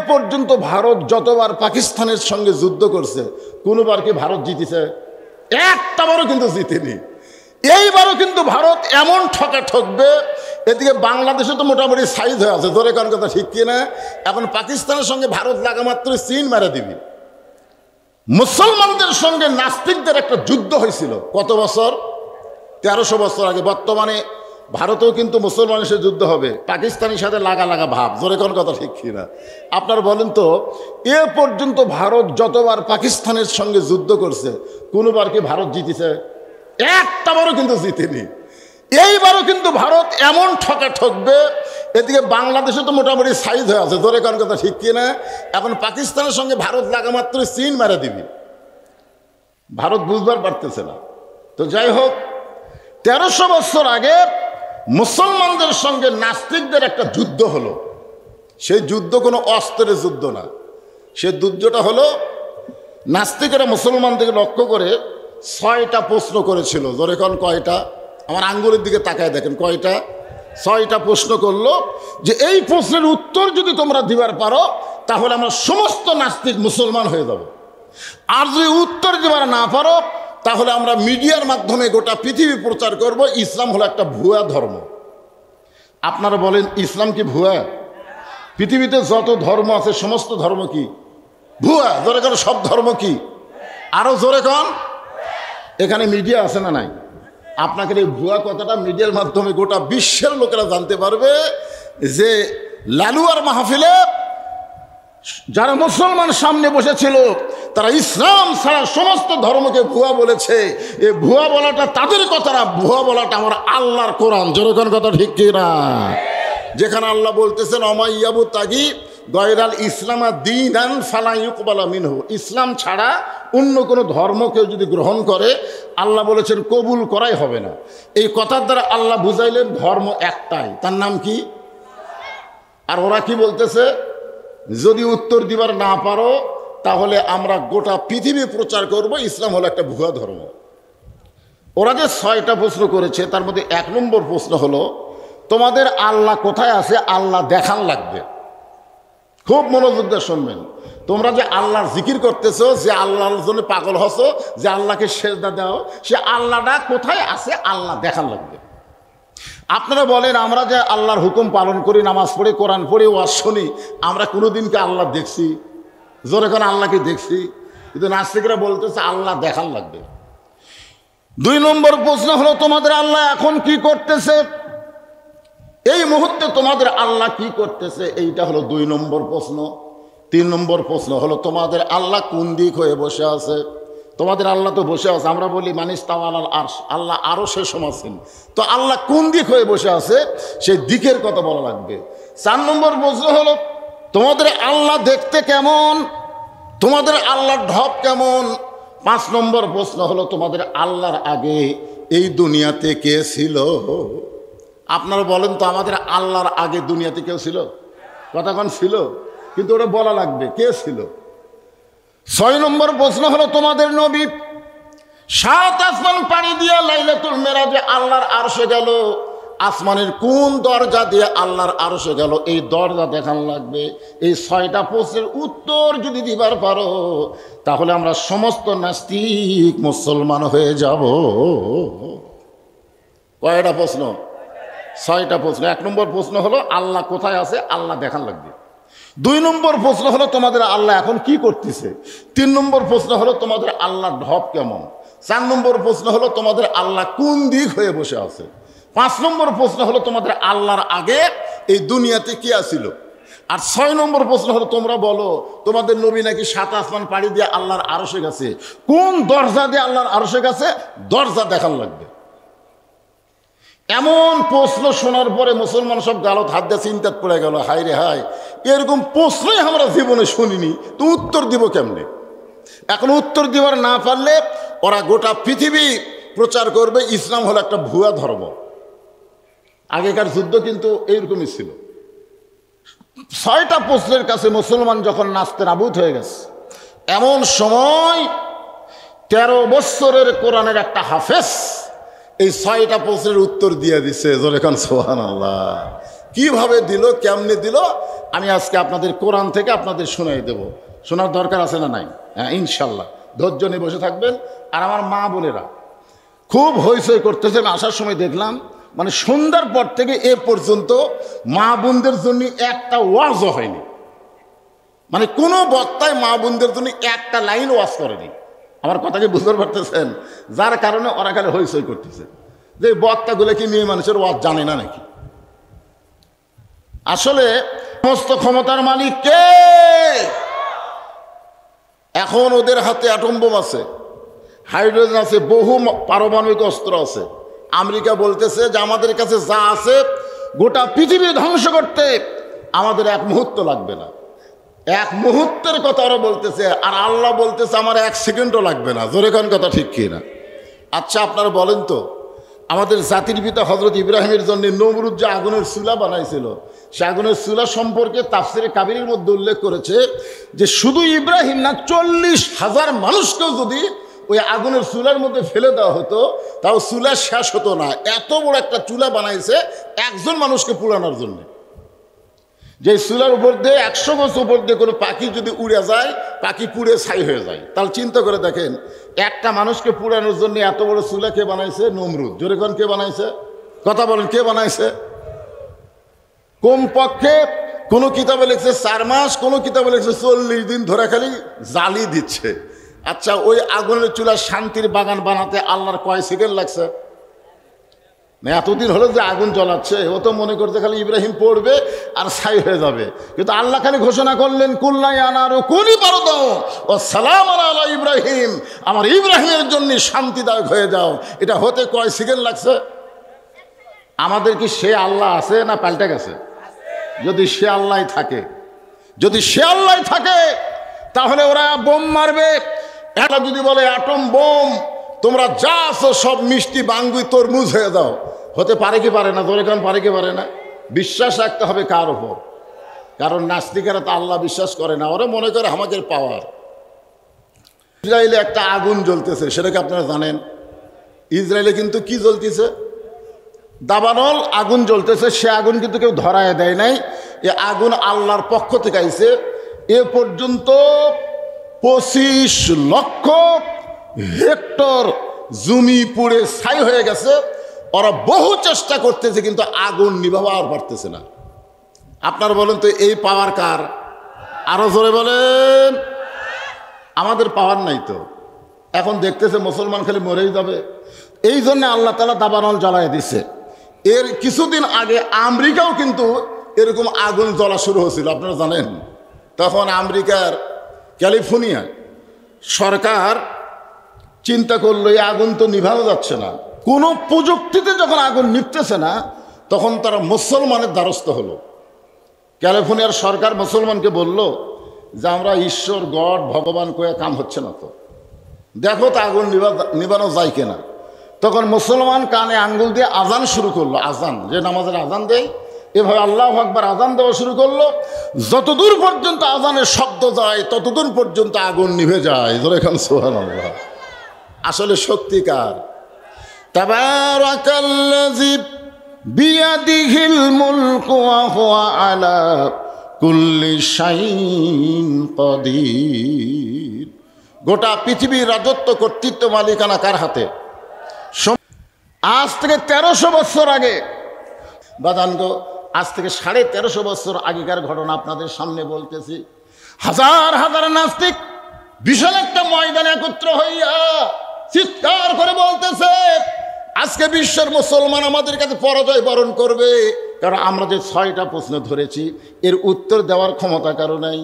পর্যন্ত ভারত যতবার পাকিস্তানের সঙ্গে যুদ্ধ করছে কোনোবার কি ভারত জিতেছে? একটাবারও কিন্তু জিতেনি। এইবারও কিন্তু ভারত এমন ঠকা ঠকবে। এদিকে বাংলাদেশে তো মোটামুটি সাইজ হয়ে আছে, ধরে কারণ কথা ঠিক কিনা। এখন পাকিস্তানের সঙ্গে ভারত লাগা মাত্র চীন মেরে দিবি। মুসলমানদের সঙ্গে নাস্তিকদের একটা যুদ্ধ হয়েছিল কত বছর? 1300 বছর আগে। বর্তমানে ভারতেও কিন্তু মুসলমানের সাথে যুদ্ধ হবে, পাকিস্তানের সাথে লাগা লাগা ভাব, জোরে কোন কথা ঠিক কিনা। আপনার বলেন তো, এ পর্যন্ত ভারত যতবার পাকিস্তানের সঙ্গে যুদ্ধ করছে কোনোবার কি ভারত জিতেছে? একটাবারও কিন্তু জিতেনি। এইবারও কিন্তু ভারত এমন ঠকা ঠকবে। এদিকে বাংলাদেশে তো মোটামুটি সাইজ হয়ে আছে, ধরে কারণ কথা ঠিক কিনা। এখন পাকিস্তানের সঙ্গে ভারত লাগা মাত্র চীন মেরে দিবি। ভারত বুঝবার পারতেছে না। তো যাই হোক, 1300 বছর আগে মুসলমানদের সঙ্গে নাস্তিকদের একটা যুদ্ধ হলো। সেই যুদ্ধ কোনো অস্ত্রের যুদ্ধ না, সে যুদ্ধটা হলো নাস্তিকেরা মুসলমানদের লক্ষ্য করে 6টা প্রশ্ন করেছিল। ধরে কোন কয়টা? আমার আঙ্গুলের দিকে তাকায় দেখেন, কয়টা? 6টা প্রশ্ন করলো যে এই প্রশ্নের উত্তর যদি তোমরা দিবার পারো তাহলে আমরা সমস্ত নাস্তিক মুসলমান হয়ে যাব, আর যদি উত্তর দিবার না পারো তাহলে আমরা মিডিয়ার মাধ্যমে গোটা পৃথিবী প্রচার করব ইসলাম হলো একটা ভুয়া ধর্ম। আপনারা বলেন, ইসলাম কি ভুয়া? পৃথিবীতে যত ধর্ম আছে সমস্ত ধর্ম কি ভুয়া? জোরে কোন সব ধর্ম কি? আরো জোরে কোন। এখানে মিডিয়া আছে না নাই? আপনাকে এই ভুয়া কথাটা মিডিয়ার মাধ্যমে গোটা বিশ্বের লোকেরা জানতে পারবে যে লালুয়ার মাহফিলে যারা মুসলমান সামনে বসেছিল তারা ইসলাম ছাড়া সমস্ত ধর্মকে ভুয়া বলেছে। এই ভুয়া বলাটা তাদের কথা না, ভুয়া বলাটা আমার আল্লাহর কোরআন। যেরকম কথা ঠিক কিনা? যেখানে আল্লাহ বলতেছেন অমাইয়াবু তাগি গয়রাল ইসলামা দীনান ফালা ইউকবালা মিনহু, ইসলাম ছাড়া অন্য কোনো ধর্ম কেউ যদি গ্রহণ করে আল্লাহ বলেছেন কবুল করাই হবে না। এই কথার দ্বারা আল্লাহ বুঝাইলেন ধর্ম একটাই, তার নাম কি? আর ওরা কি বলতেছে? যদি উত্তর দিবার না পারো তাহলে আমরা গোটা পৃথিবী প্রচার করব ইসলাম হলো একটা ভুয়া ধর্ম। ওরা যে 6টা প্রশ্ন করেছে তার মধ্যে 1 নম্বর প্রশ্ন হলো তোমাদের আল্লাহ কোথায় আছে আল্লাহ দেখান লাগবে। খুব মনোযোগ দিয়ে শুনবেন। তোমরা যে আল্লাহর জিকির করতেছো, যে আল্লাহর জন্য পাগল হছো, যে আল্লাহকে সেজদা দাও, সে আল্লাহটা কোথায় আছে আল্লাহ দেখান লাগবে। আপনারা বলেন আমরা যে আল্লাহর হুকুম পালন করি, নামাজ পড়ি, কোরআন পড়ি, ওয়াজ শুনি, আমরা কোনোদিনকে আল্লাহ দেখছি? জোরে করে আল্লাহকে দেখছি? কিন্তু নাস্তিকরা বলতেছে আল্লাহ দেখান লাগবে। 2 নম্বর প্রশ্ন হলো তোমাদের আল্লাহ এখন কি করতেছে, এই মুহূর্তে তোমাদের আল্লাহ কি করতেছে, এইটা হলো 2 নম্বর প্রশ্ন। 3 নম্বর প্রশ্ন হলো তোমাদের আল্লাহ কোন দিক হয়ে বসে আছে। তোমাদের আল্লাহ তো বসে আছে, আমরা বলি মানিস তাওয়ালাল আরশ, আল্লাহ আরো সে সমাসীন, তো আল্লাহ কোন দিক হয়ে বসে আছে সেই দিকের কথা বলা লাগবে। 4 নম্বর প্রশ্ন হলো তোমাদের আল্লাহ দেখতে কেমন, তোমাদের আল্লাহর ঢপ কেমন। 5 নম্বর প্রশ্ন হলো তোমাদের আল্লাহর আগে এই দুনিয়াতে কে ছিল। আপনারা বলেন তো আমাদের আল্লাহর আগে দুনিয়াতে কেউ ছিল? কতক্ষণ ছিল? কিন্তু ওরা বলা লাগবে কে ছিল। 6 নম্বর প্রশ্ন হলো তোমাদের নবী 7 আসমান পাড়ি দিয়ে লাইলাতুল মেরাজে আল্লাহর আরশে গেল, আসমানের কোন দরজা দিয়ে আল্লাহর আরশে গেল এই দরজা দেখান লাগবে। এই 6টা প্রশ্নের উত্তর যদি দিবার পারো তাহলে আমরা সমস্ত নাস্তিক মুসলমান হয়ে যাব। কয়টা প্রশ্ন? 6টা প্রশ্ন। 1 নম্বর প্রশ্ন হলো আল্লাহ কোথায় আছে আল্লাহ দেখান লাগবে। 2 নম্বর প্রশ্ন হলো তোমাদের আল্লাহ এখন কি করতেছে। 3 নম্বর প্রশ্ন হলো তোমাদের আল্লাহর ঢপ কেমন। 4 নম্বর প্রশ্ন হলো তোমাদের আল্লাহ কোন দিক হয়ে বসে আছে। 5 নম্বর প্রশ্ন হলো তোমাদের আল্লাহর আগে এই দুনিয়াতে কি আছিল। আর 6 নম্বর প্রশ্ন হলো তোমরা বলো তোমাদের নবী নাকি 7 আসমান পাড়ি দিয়ে আল্লাহর আরশে গেছে, কোন দরজা দিয়ে আল্লাহর আরশে গেছে দরজা দেখান লাগবে। এমন প্রশ্ন শোনার পরে মুসলমান সব গালত হাত দিয়ে চিন্তাত পড়ে গেল, হায় রে হায়, এরকম প্রশ্নই আমরা জীবনে শুনিনি, তো উত্তর দিব কেমনে। এখন উত্তর দিবার না পারলে ওরা গোটা পৃথিবী প্রচার করবে ইসলাম হলো একটা ভুয়া ধর্ম। আগেকার যুদ্ধ কিন্তু এইরকমই ছিল। 6টা প্রশ্নের কাছে মুসলমান যখন নাস্তে নাবুদ হয়ে গেছে, এমন সময় 13 বছরের কোরআনের একটা হাফেজ এই 6টা প্রশ্নের উত্তর দিয়ে দিছে। জোরে খান সুবহানাল্লাহ। কিভাবে দিল, কেমনে দিল, আমি আজকে আপনাদের কোরআন থেকে আপনাদের শোনাই দেব। শোনার দরকার আছে না নাই? হ্যাঁ, ইনশাল্লাহ ধৈর্য নিয়ে বসে থাকবেন। আর আমার মা বোনেরা খুব হইচই করতেছে। আমি আসার সময় দেখলাম মানে সন্ধ্যার পর থেকে এ পর্যন্ত মা বোনদের জন্য একটা ওয়াজও হয়নি, মানে কোনো বক্তায় মা বোনদের জন্য একটা লাইন ওয়াজ করেনি। আমার কথাকে বুঝতে পারতেছেন? যার কারণে ওরা খালি হইচই করতেছে যে বক্তাগুলো কি মেয়ে মানুষের ওয়াজ জানে না নাকি? আসলে সমস্ত ক্ষমতার মালিক কে? এখন ওদের হাতে অ্যাটম বোম আছে, হাইড্রোজেন আছে, বহু পারমাণবিক অস্ত্র আছে। আমেরিকা বলতেছে যে আমাদের কাছে যা আছে গোটা পৃথিবী ধ্বংস করতে আমাদের এক মুহূর্ত লাগবে না। এক মুহূর্তের কথা ওরা বলতেছে, আর আল্লাহ বলতেছে আমার এক সেকেন্ডও লাগবে না। জোরে কোন কথা ঠিক কি না? আচ্ছা আপনারা বলেন তো, আমাদের জাতির পিতা হজরত ইব্রাহিমের জন্য নমরুদ যে আগুনের চুলা বানাইছিল, সে আগুনের চুলা সম্পর্কে তাফসিরে কাবিরের মধ্যে উল্লেখ করেছে যে শুধু ইব্রাহিম না, 40,000 মানুষকেও যদি ওই আগুনের চুলার মধ্যে ফেলে দেওয়া হতো তাও চুলা শেষ হতো না। এত বড় একটা চুলা বানাইছে একজন মানুষকে পুরানোর জন্য। যে চুলার উপর দিয়ে 100 গজ উপর দিয়ে কোনো পাখি যদি উড়ে যায়, পাখি পুড়ে ছাই হয়ে যায়। তাহলে চিন্তা করে দেখেন, একটা মানুষকে পুরানোর জন্য এত বড় চুলা কে বানাইছে? নমরুদ। জোরে কোন কে বানাইছে? কথা বলেন, কে বানাইছে? কমপক্ষে কোনো কিতাবে লিখছে 4 মাস, কোনো কিতাবে লিখছে 40 দিন ধরে খালি জ্বালি দিচ্ছে। আচ্ছা ওই আগুনের চুলা শান্তির বাগান বানাতে আল্লাহর কয় সেকেন্ড লাগছে? না এতদিন হলো যে আগুন জ্বলাচ্ছে, ও তো মনে করতে খালি ইব্রাহিম পড়বে আর ছাই হয়ে যাবে। কিন্তু আল্লাহ খালি ঘোষণা করলেন কুল্লাই আনারু কুনি পারদ ও সালাম আলা ইব্রাহিম, আমার ইব্রাহিমের জন্য শান্তিদায়ক হয়ে যাও। এটা হতে কয় সেকেন্ড লাগছে? আমাদের কি সে আল্লাহ আছে না পাল্টে গেছে? যদি সে আল্লাহ থাকে, যদি সে আল্লাহ থাকে তাহলে ওরা বোম মারবে। এটা যদি বলে অ্যাটম বোম, তোমরা যা আছো সব মিষ্টি বাঙ্গুই তরমুজ হয়ে যাও, হতে পারে কি পারে না? ধরে কারণ পারে কি পারে না? বিশ্বাস রাখতে হবে কার ওপর? কারণ নাস্তিকেরা তো আল্লাহ বিশ্বাস করে না, ওরা মনে করে আমাদের পাওয়ার। ইসরায়েলে একটা আগুন জ্বলতেছে, সেটাকে আপনারা জানেন? ইসরায়েলে কিন্তু কি জ্বলতেছে? দাবানল আগুন জ্বলতেছে। সে আগুন কিন্তু কেউ ধরায় দেয় নাই, এ আগুন আল্লাহর পক্ষ থেকে আইছে। এ পর্যন্ত 25 লক্ষ হেক্টর জমি পুড়ে ছাই হয়ে গেছে। ওরা বহু চেষ্টা করতেছে কিন্তু আগুন নিভাবার পারতেছে না। আপনার বলেন তো এই পাওয়ার কার? আরো জোরে বলেন। আমাদের পাওয়ার নাই তো। এখন দেখতেছে মুসলমান খালি মরেই যাবে, এই জন্য আল্লাহ তাআলা দাবানল জ্বালায় দিছে। এর কিছুদিন আগে আমেরিকাও কিন্তু এরকম আগুন জ্বলা শুরু হয়েছিল, আপনারা জানেন? তখন আমেরিকার ক্যালিফোর্নিয়া সরকার চিন্তা করলো এই আগুন তো নিভানো যাচ্ছে না, কোনো প্রযুক্তিতে যখন আগুন নিভতেছে না তখন তারা মুসলমানের দ্বারস্থ হলো। ক্যালিফোর্নিয়ার সরকার মুসলমানকে বলল যে আমরা ঈশ্বর গড ভগবান কয়ে কাম হচ্ছে না, তো দেখো তো আগুন নিভানো যায় কিনা। তখন মুসলমান কানে আঙ্গুল দিয়ে আজান শুরু করলো, আজান যে নামাজের আজান দেয়, এভাবে আল্লাহু আকবার আজান দেওয়া শুরু করলো। যতদূর পর্যন্ত আজানের শব্দ যায় ততদূর পর্যন্ত আগুন নিভে যায়। ধরে খান সুবহানাল্লাহ। আসলে শক্তি কার? তাবারাকাল্লাযী বিয়াদিহিল মুলকু ওয়া হুয়া আলা কুল্লি শাইইন কাদির। গোটা পৃথিবীর রাজত্ব কর্তৃত্ব মালিকানা কার হাতে? আজ থেকে 1300 বছর আগে, বাদানগো, আজ থেকে 1350 বছর আগেকার ঘটনা আপনাদের সামনে বলতেছি। হাজার হাজার নাস্তিক বিশাল একটা ময়দানে একত্র হইয়া চিৎকার করে বলতেছে আজকে বিশ্বের মুসলমান আমাদের কাছে পরাজয় বরণ করবে, কারণ আমরা যে 6টা প্রশ্ন ধরেছি এর উত্তর দেওয়ার ক্ষমতা কারো নাই।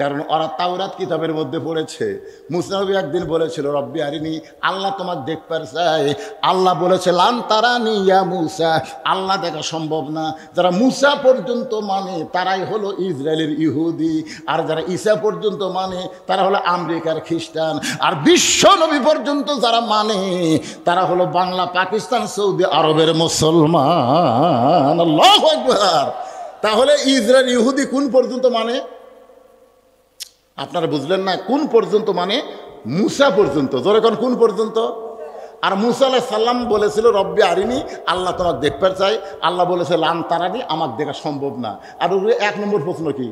কারণ ওরা তাওরাত কিতাবের মধ্যে পড়েছে। মুসা নবী একদিন বলেছিল রব্বি আরিনি, আল্লাহ তোমার দেখবার চাই। আল্লাহ বলেছে লান তারানি ইয়া মুসা, আল্লাহ দেখা সম্ভব না। যারা মুসা পর্যন্ত মানে তারাই হলো ইসরায়েলের ইহুদি, আর যারা ঈসা পর্যন্ত মানে তারা হলো আমেরিকার খ্রিস্টান, আর বিশ্ব নবী পর্যন্ত যারা মানে তারা হলো বাংলা, পাকিস্তান, সৌদি আরবের মুসলমান। আল্লাহু আকবার। তাহলে ইসরায়েল ইহুদি কোন পর্যন্ত মানে? আপনারা বুঝলেন না? কোন পর্যন্ত মানে? মুসা পর্যন্ত। যখন কোন পর্যন্ত? আর মুসা আলাইহিস সালাম বলেছিল রব্বি আরিনি, আল্লাহ তোমাকে দেখতে চাই। আল্লাহ বলেছে লান তারানি, আমাকে দেখা সম্ভব না। আর ওর 1 নম্বর প্রশ্ন কি?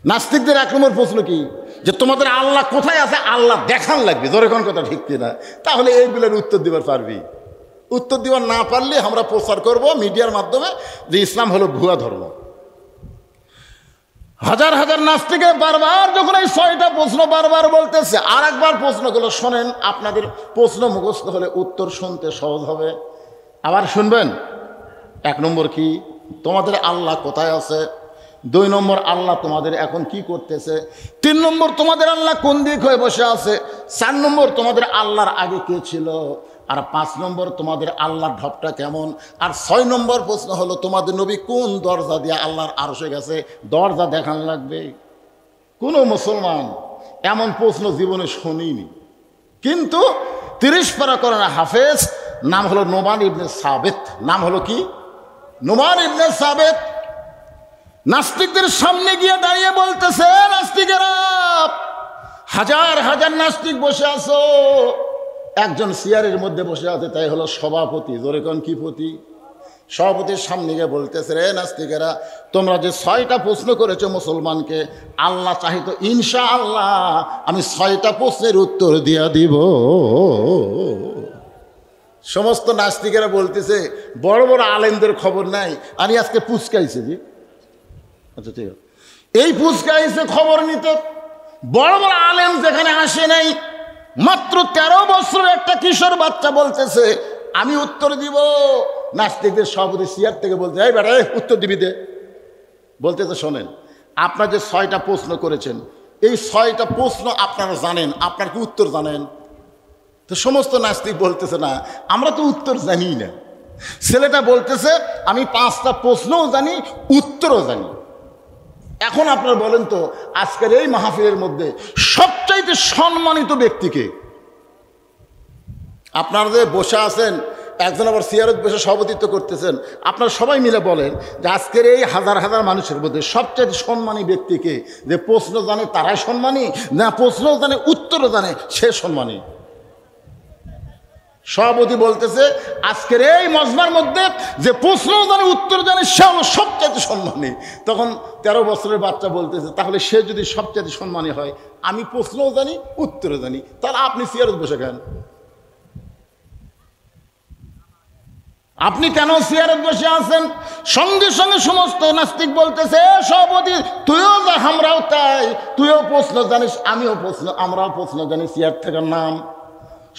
নাস্তিকদের 1 নম্বর প্রশ্ন কি? যে তোমাদের আল্লাহ কোথায় আছে, আল্লাহ দেখান লাগবে। জোরে কোন কথা ঠিক কিনা? তাহলে এইগুলোর উত্তর দিবার পারবি? উত্তর দিবার না পারলে আমরা প্রচার করব মিডিয়ার মাধ্যমে যে ইসলাম হলো ভুয়া ধর্ম। হাজার হাজার নাস্তিকের বারবার যখন এই 6টা প্রশ্ন বারবার বলতেছে, আর একবার প্রশ্নগুলো শোনেন, আপনাদের প্রশ্ন মুখস্থ হলে উত্তর শুনতে সহজ হবে। আবার শুনবেন। 1 নম্বর কি? তোমাদের আল্লাহ কোথায় আছে? 2 নম্বর, আল্লাহ তোমাদের এখন কি করতেছে? 3 নম্বর, তোমাদের আল্লাহ কোন দিক হয়ে বসে আছে? 4 নম্বর, তোমাদের আল্লাহর আগে কে ছিল? আর 5 নম্বর, তোমাদের আল্লাহর ঢপটা কেমন? আর 6 নম্বর প্রশ্ন হলো তোমাদের নবী কোন দরজা দিয়ে আল্লাহর আরশে গেছে? দরজা দেখান লাগবে। কোনো মুসলমান এমন প্রশ্ন জীবনে শুনিনি। কিন্তু 30 পারা করেন হাফেজ, নাম হলো নোমান ইবনে সাবেত। নাম হলো কি? নোমান ইবনে সাবেত। নাস্তিকদের সামনে গিয়ে দাঁড়িয়ে বলতেছে, নাস্তিকেরা, হাজার হাজার নাস্তিক বসে আছো, একজন চেয়ারের মধ্যে বসে আছে, তাই হলো সভাপতি। জোরে কোন কি পতি? সভাপতির সামনে গিয়ে বলতেছে, রে নাস্তিকেরা, তোমরা যে 6টা প্রশ্ন করেছো মুসলমানকে, আল্লাহ চাহিত ইনশাআল্লাহ আমি 6টা প্রশ্নের উত্তর দিয়া দিব। সমস্ত নাস্তিকেরা বলতেছে, বড় বড় আলেমদের খবর নাই, আমি আজকে পুচকাইছি। জি আচ্ছা ঠিক আছে, এই পুচকাইছে খবর নিতে। বড় বড় আলেম যেখানে আসে নাই, মাত্র 13 বছরের একটা কিশোর বাচ্চা বলতেছে আমি উত্তর দিব। নাস্তিকদের সভাপতি চেয়ার থেকে বলতে, এই বেটা উত্তর দিবি দে। বলতেছে, শোনেন, আপনার যে 6টা প্রশ্ন করেছেন, এই 6টা প্রশ্ন আপনারা জানেন, আপনার কি উত্তর জানেন? তো সমস্ত নাস্তিক বলতেছে, না আমরা তো উত্তর জানি না। ছেলেটা বলতেছে, আমি 5টা প্রশ্নও জানি, উত্তরও জানি। এখন আপনারা বলেন তো, আজকের এই মাহফিলের মধ্যে সবচাইতে সম্মানিত ব্যক্তিকে? আপনারা যে বসে আছেন, একজন আবার চেয়ারে বসে সভাপতিত্ব করতেছেন, আপনারা সবাই মিলে বলেন যে আজকের এই হাজার হাজার মানুষের মধ্যে সবচাইতে সম্মানী ব্যক্তিকে? যে প্রশ্ন জানে তারাই সম্মানী, না প্রশ্নও জানে উত্তরও জানে সে সম্মানী? সভাপতি বলতেছে, আজকের এই মজমার মধ্যে যে প্রশ্নও জানে উত্তর জানে সে হলো সবচাইতে সম্মানী। তখন 13 বছরের বাচ্চা বলতেছে, তাহলে সে যদি সবচাইতে সম্মানী হয়, আমি প্রশ্নও জানি উত্তরও জানি, তাহলে আপনি চেয়ারে বসে খান? আপনি কেন চেয়ারে বসে আছেন? সঙ্গে সঙ্গে সমস্ত নাস্তিক বলতেছে, সভাপতি তুইও যা, আমরাও তাই, তুইও প্রশ্ন জানিস, আমিও প্রশ্ন, আমরাও প্রশ্ন জানি, চেয়ার থেকে নাম।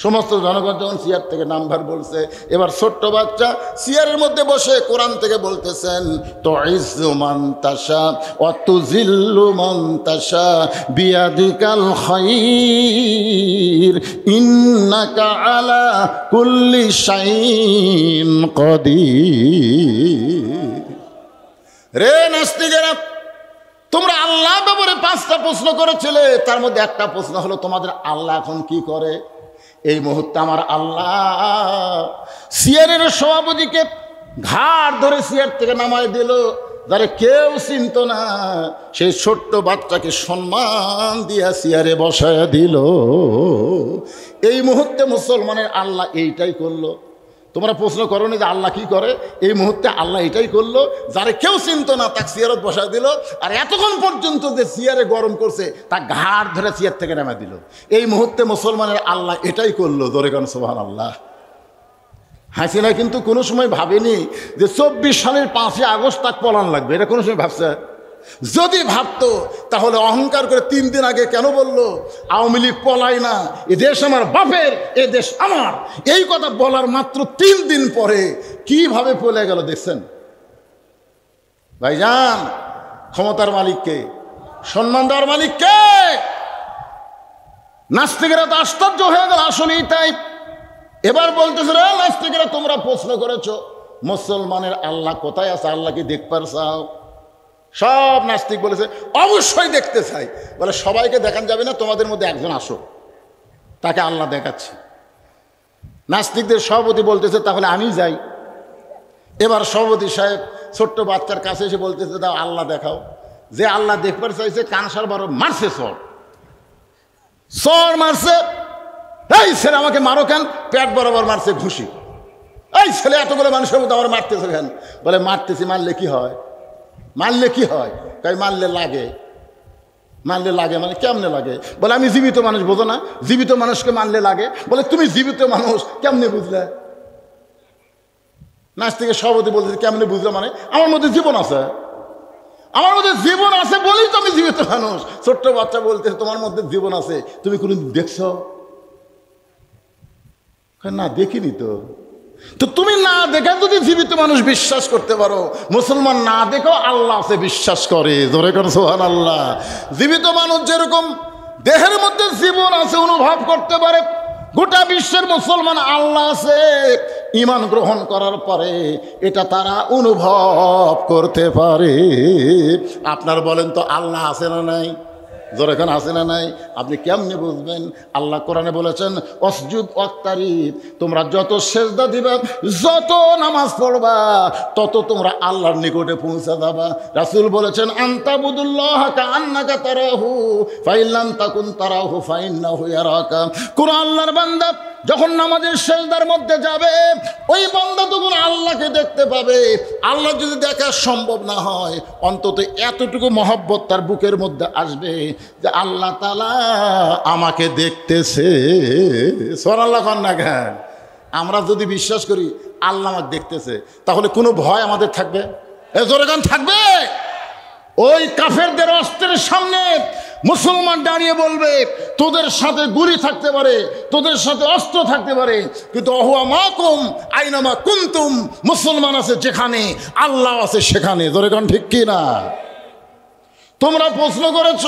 সমস্ত জনগণ যখন চেয়ার থেকে নাম্বার বলছে, এবার ছোট্ট বাচ্চা চেয়ারের মধ্যে বসে কোরআন থেকে বলতেছেন, তুইজ্জু মান তাশা ওয়া তুযিল্লু মান তাশা বিয়াদিকাল খায়র ইন্নাকা আলা কুল্লি শাইইন কাদির। রে নাস্তিকেরা, তোমরা আল্লাহ ব্যাপারে 5টা প্রশ্ন করেছিলে, তার মধ্যে একটা প্রশ্ন হলো তোমাদের আল্লাহ এখন কি করে? এই মুহূর্তে আমার আল্লাহ চেয়ারের সভাপতিকে ঘাড় ধরে চেয়ার থেকে নামায় দিল, যারা কেউ চিনত না, সেই ছোট্ট বাচ্চাকে সম্মান দিয়া চেয়ারে বসায় দিল। এই মুহূর্তে মুসলমানের আল্লাহ এইটাই করলো। তোমরা প্রশ্ন করো না যে আল্লাহ কি করে? এই মুহূর্তে আল্লাহ এটাই করলো, যারা কেউ চিনত না তাকে চেয়ারত বসায় দিল, আর এতক্ষণ পর্যন্ত যে চেয়ারে গরম করছে তা ঘাড় ধরে চেয়ার থেকে নামা দিল। এই মুহূর্তে মুসলমানের আল্লাহ এটাই করলো। জোরে গান সুবহানাল্লাহ। হাসিনা কিন্তু কোনো সময় ভাবেনি যে 24 সালের 5ই আগস্ট তাক পলান লাগবে, এটা কোনো সময় ভাবছে? যদি ভাবতো তাহলে অহংকার করে 3 দিন আগে কেন বললো আওয়ামী লীগ পলায় না, এ দেশ আমার বাপের, এ দেশ আমার? এই কথা বলার মাত্র 3 দিন পরে কিভাবে পলে গেল দেখছেন? ভাইজান, ক্ষমতার মালিককে, সম্মান দেওয়ার মালিককে? নাস্তিকেরা তো আশ্চর্য হয়ে গেল। আসলেই তাই। এবার বলতেছে, রে নাস্তিকেরা, তোমরা প্রশ্ন করেছো মুসলমানের আল্লাহ কোথায় আছে, আল্লাহ কি দেখবার চাও? সব নাস্তিক বলেছে অবশ্যই দেখতে চাই। বলে সবাইকে দেখান যাবে না, তোমাদের মধ্যে একজন আসো, তাকে আল্লাহ দেখাচ্ছে। নাস্তিকদের সভাপতি বলতেছে, তাহলে আমি যাই। এবার সভাপতি সাহেব ছোট্ট বাচ্চার কাছে এসে বলতেছে, দাও আল্লাহ দেখাও। যে আল্লাহ দেখবার চাইছে কানসার বারো মারছে, চর মারছে। এই ছেলে আমাকে মারো কেন? পেট বরাবর মারছে ঘুষি। এই ছেলে এতগুলো মানুষের মধ্যে আমার মারতেছে কেন? বলে মারতেছি, মারলে কি হয়? মারলে কি হয়? তাই মারলে লাগে। মারলে লাগে মানে কেমনে লাগে? বলে আমি জীবিত মানুষ, বোঝো না? জীবিত মানুষকে মারলে লাগে। বলে তুমি জীবিত মানুষ কেমনে বুঝলে? নাস্তিকের সভাপতি বলতেছে কেমনে বুঝলে মানে আমার মধ্যে জীবন আছে, আমার মধ্যে জীবন আছে বলেই তো আমি জীবিত মানুষ। ছোট্ট বাচ্চা বলতেছে তোমার মধ্যে জীবন আছে, তুমি কোনদিন দেখছো? না দেখিনি তো। তো তুমি না দেখে যদি জীবিত মানুষ বিশ্বাস করতে পারো, মুসলমান না দেখো আল্লাহ আছে বিশ্বাস করে, জোরে করে সুবহানাল্লাহ। জীবিত মানুষ যেরকম দেহের মধ্যে জীবন আছে অনুভব করতে পারে, গোটা বিশ্বের মুসলমান আল্লাহ আছে ঈমান গ্রহণ করার পরে এটা তারা অনুভব করতে পারে। আপনার বলেন তো আল্লাহ আছে না নাই? জোরে এখন আছে না নাই? আপনি কেমনে বুঝবেন? আল্লাহ কোরআনে বলেছেন অসজুদ ওয়াক্তারিব, তোমরা যত সেজদা দিবা, যত নামাজ পড়বা, তত তোমরা আল্লাহর নিকটে পৌঁছে যাবা। রাসূল বলেছেন আনতাবুদুল্লাহ কাআন্নাকা তারাহু ফাইন লাম তাকুন তারাহু ফাইন্নাহু ইয়ারাকা। কোন আল্লাহর বান্দা যখন নামাজের সেজদার মধ্যে যাবে, ওই বান্দা তখন আল্লাহকে দেখতে পাবে। আল্লাহ যদি দেখা সম্ভব না হয়, অন্তত এতটুকু মহব্বত তার বুকের মধ্যে আসবে যে আল্লাহ তাআলা আমাকে দেখতেছে। সুবহানাল্লাহ কন্যা গান। আমরা যদি বিশ্বাস করি আল্লাহ আমাকে দেখতেছে, তাহলে কোনো ভয় আমাদের থাকবে? এ জোরে গান থাকবে? ওই কাফেরদের অস্ত্রের সামনে মুসলমান দাঁড়িয়ে বলবে তোদের সাথে গুলি থাকতে পারে, তোদের সাথে অস্ত্র থাকতে পারে, কিন্তু অহুয়া মাকুম আইনামা কুনতুম, মুসলমান আছে যেখানে আল্লাহ আছে সেখানে। জোরে গান ঠিক কি না? তোমরা প্রশ্ন করেছ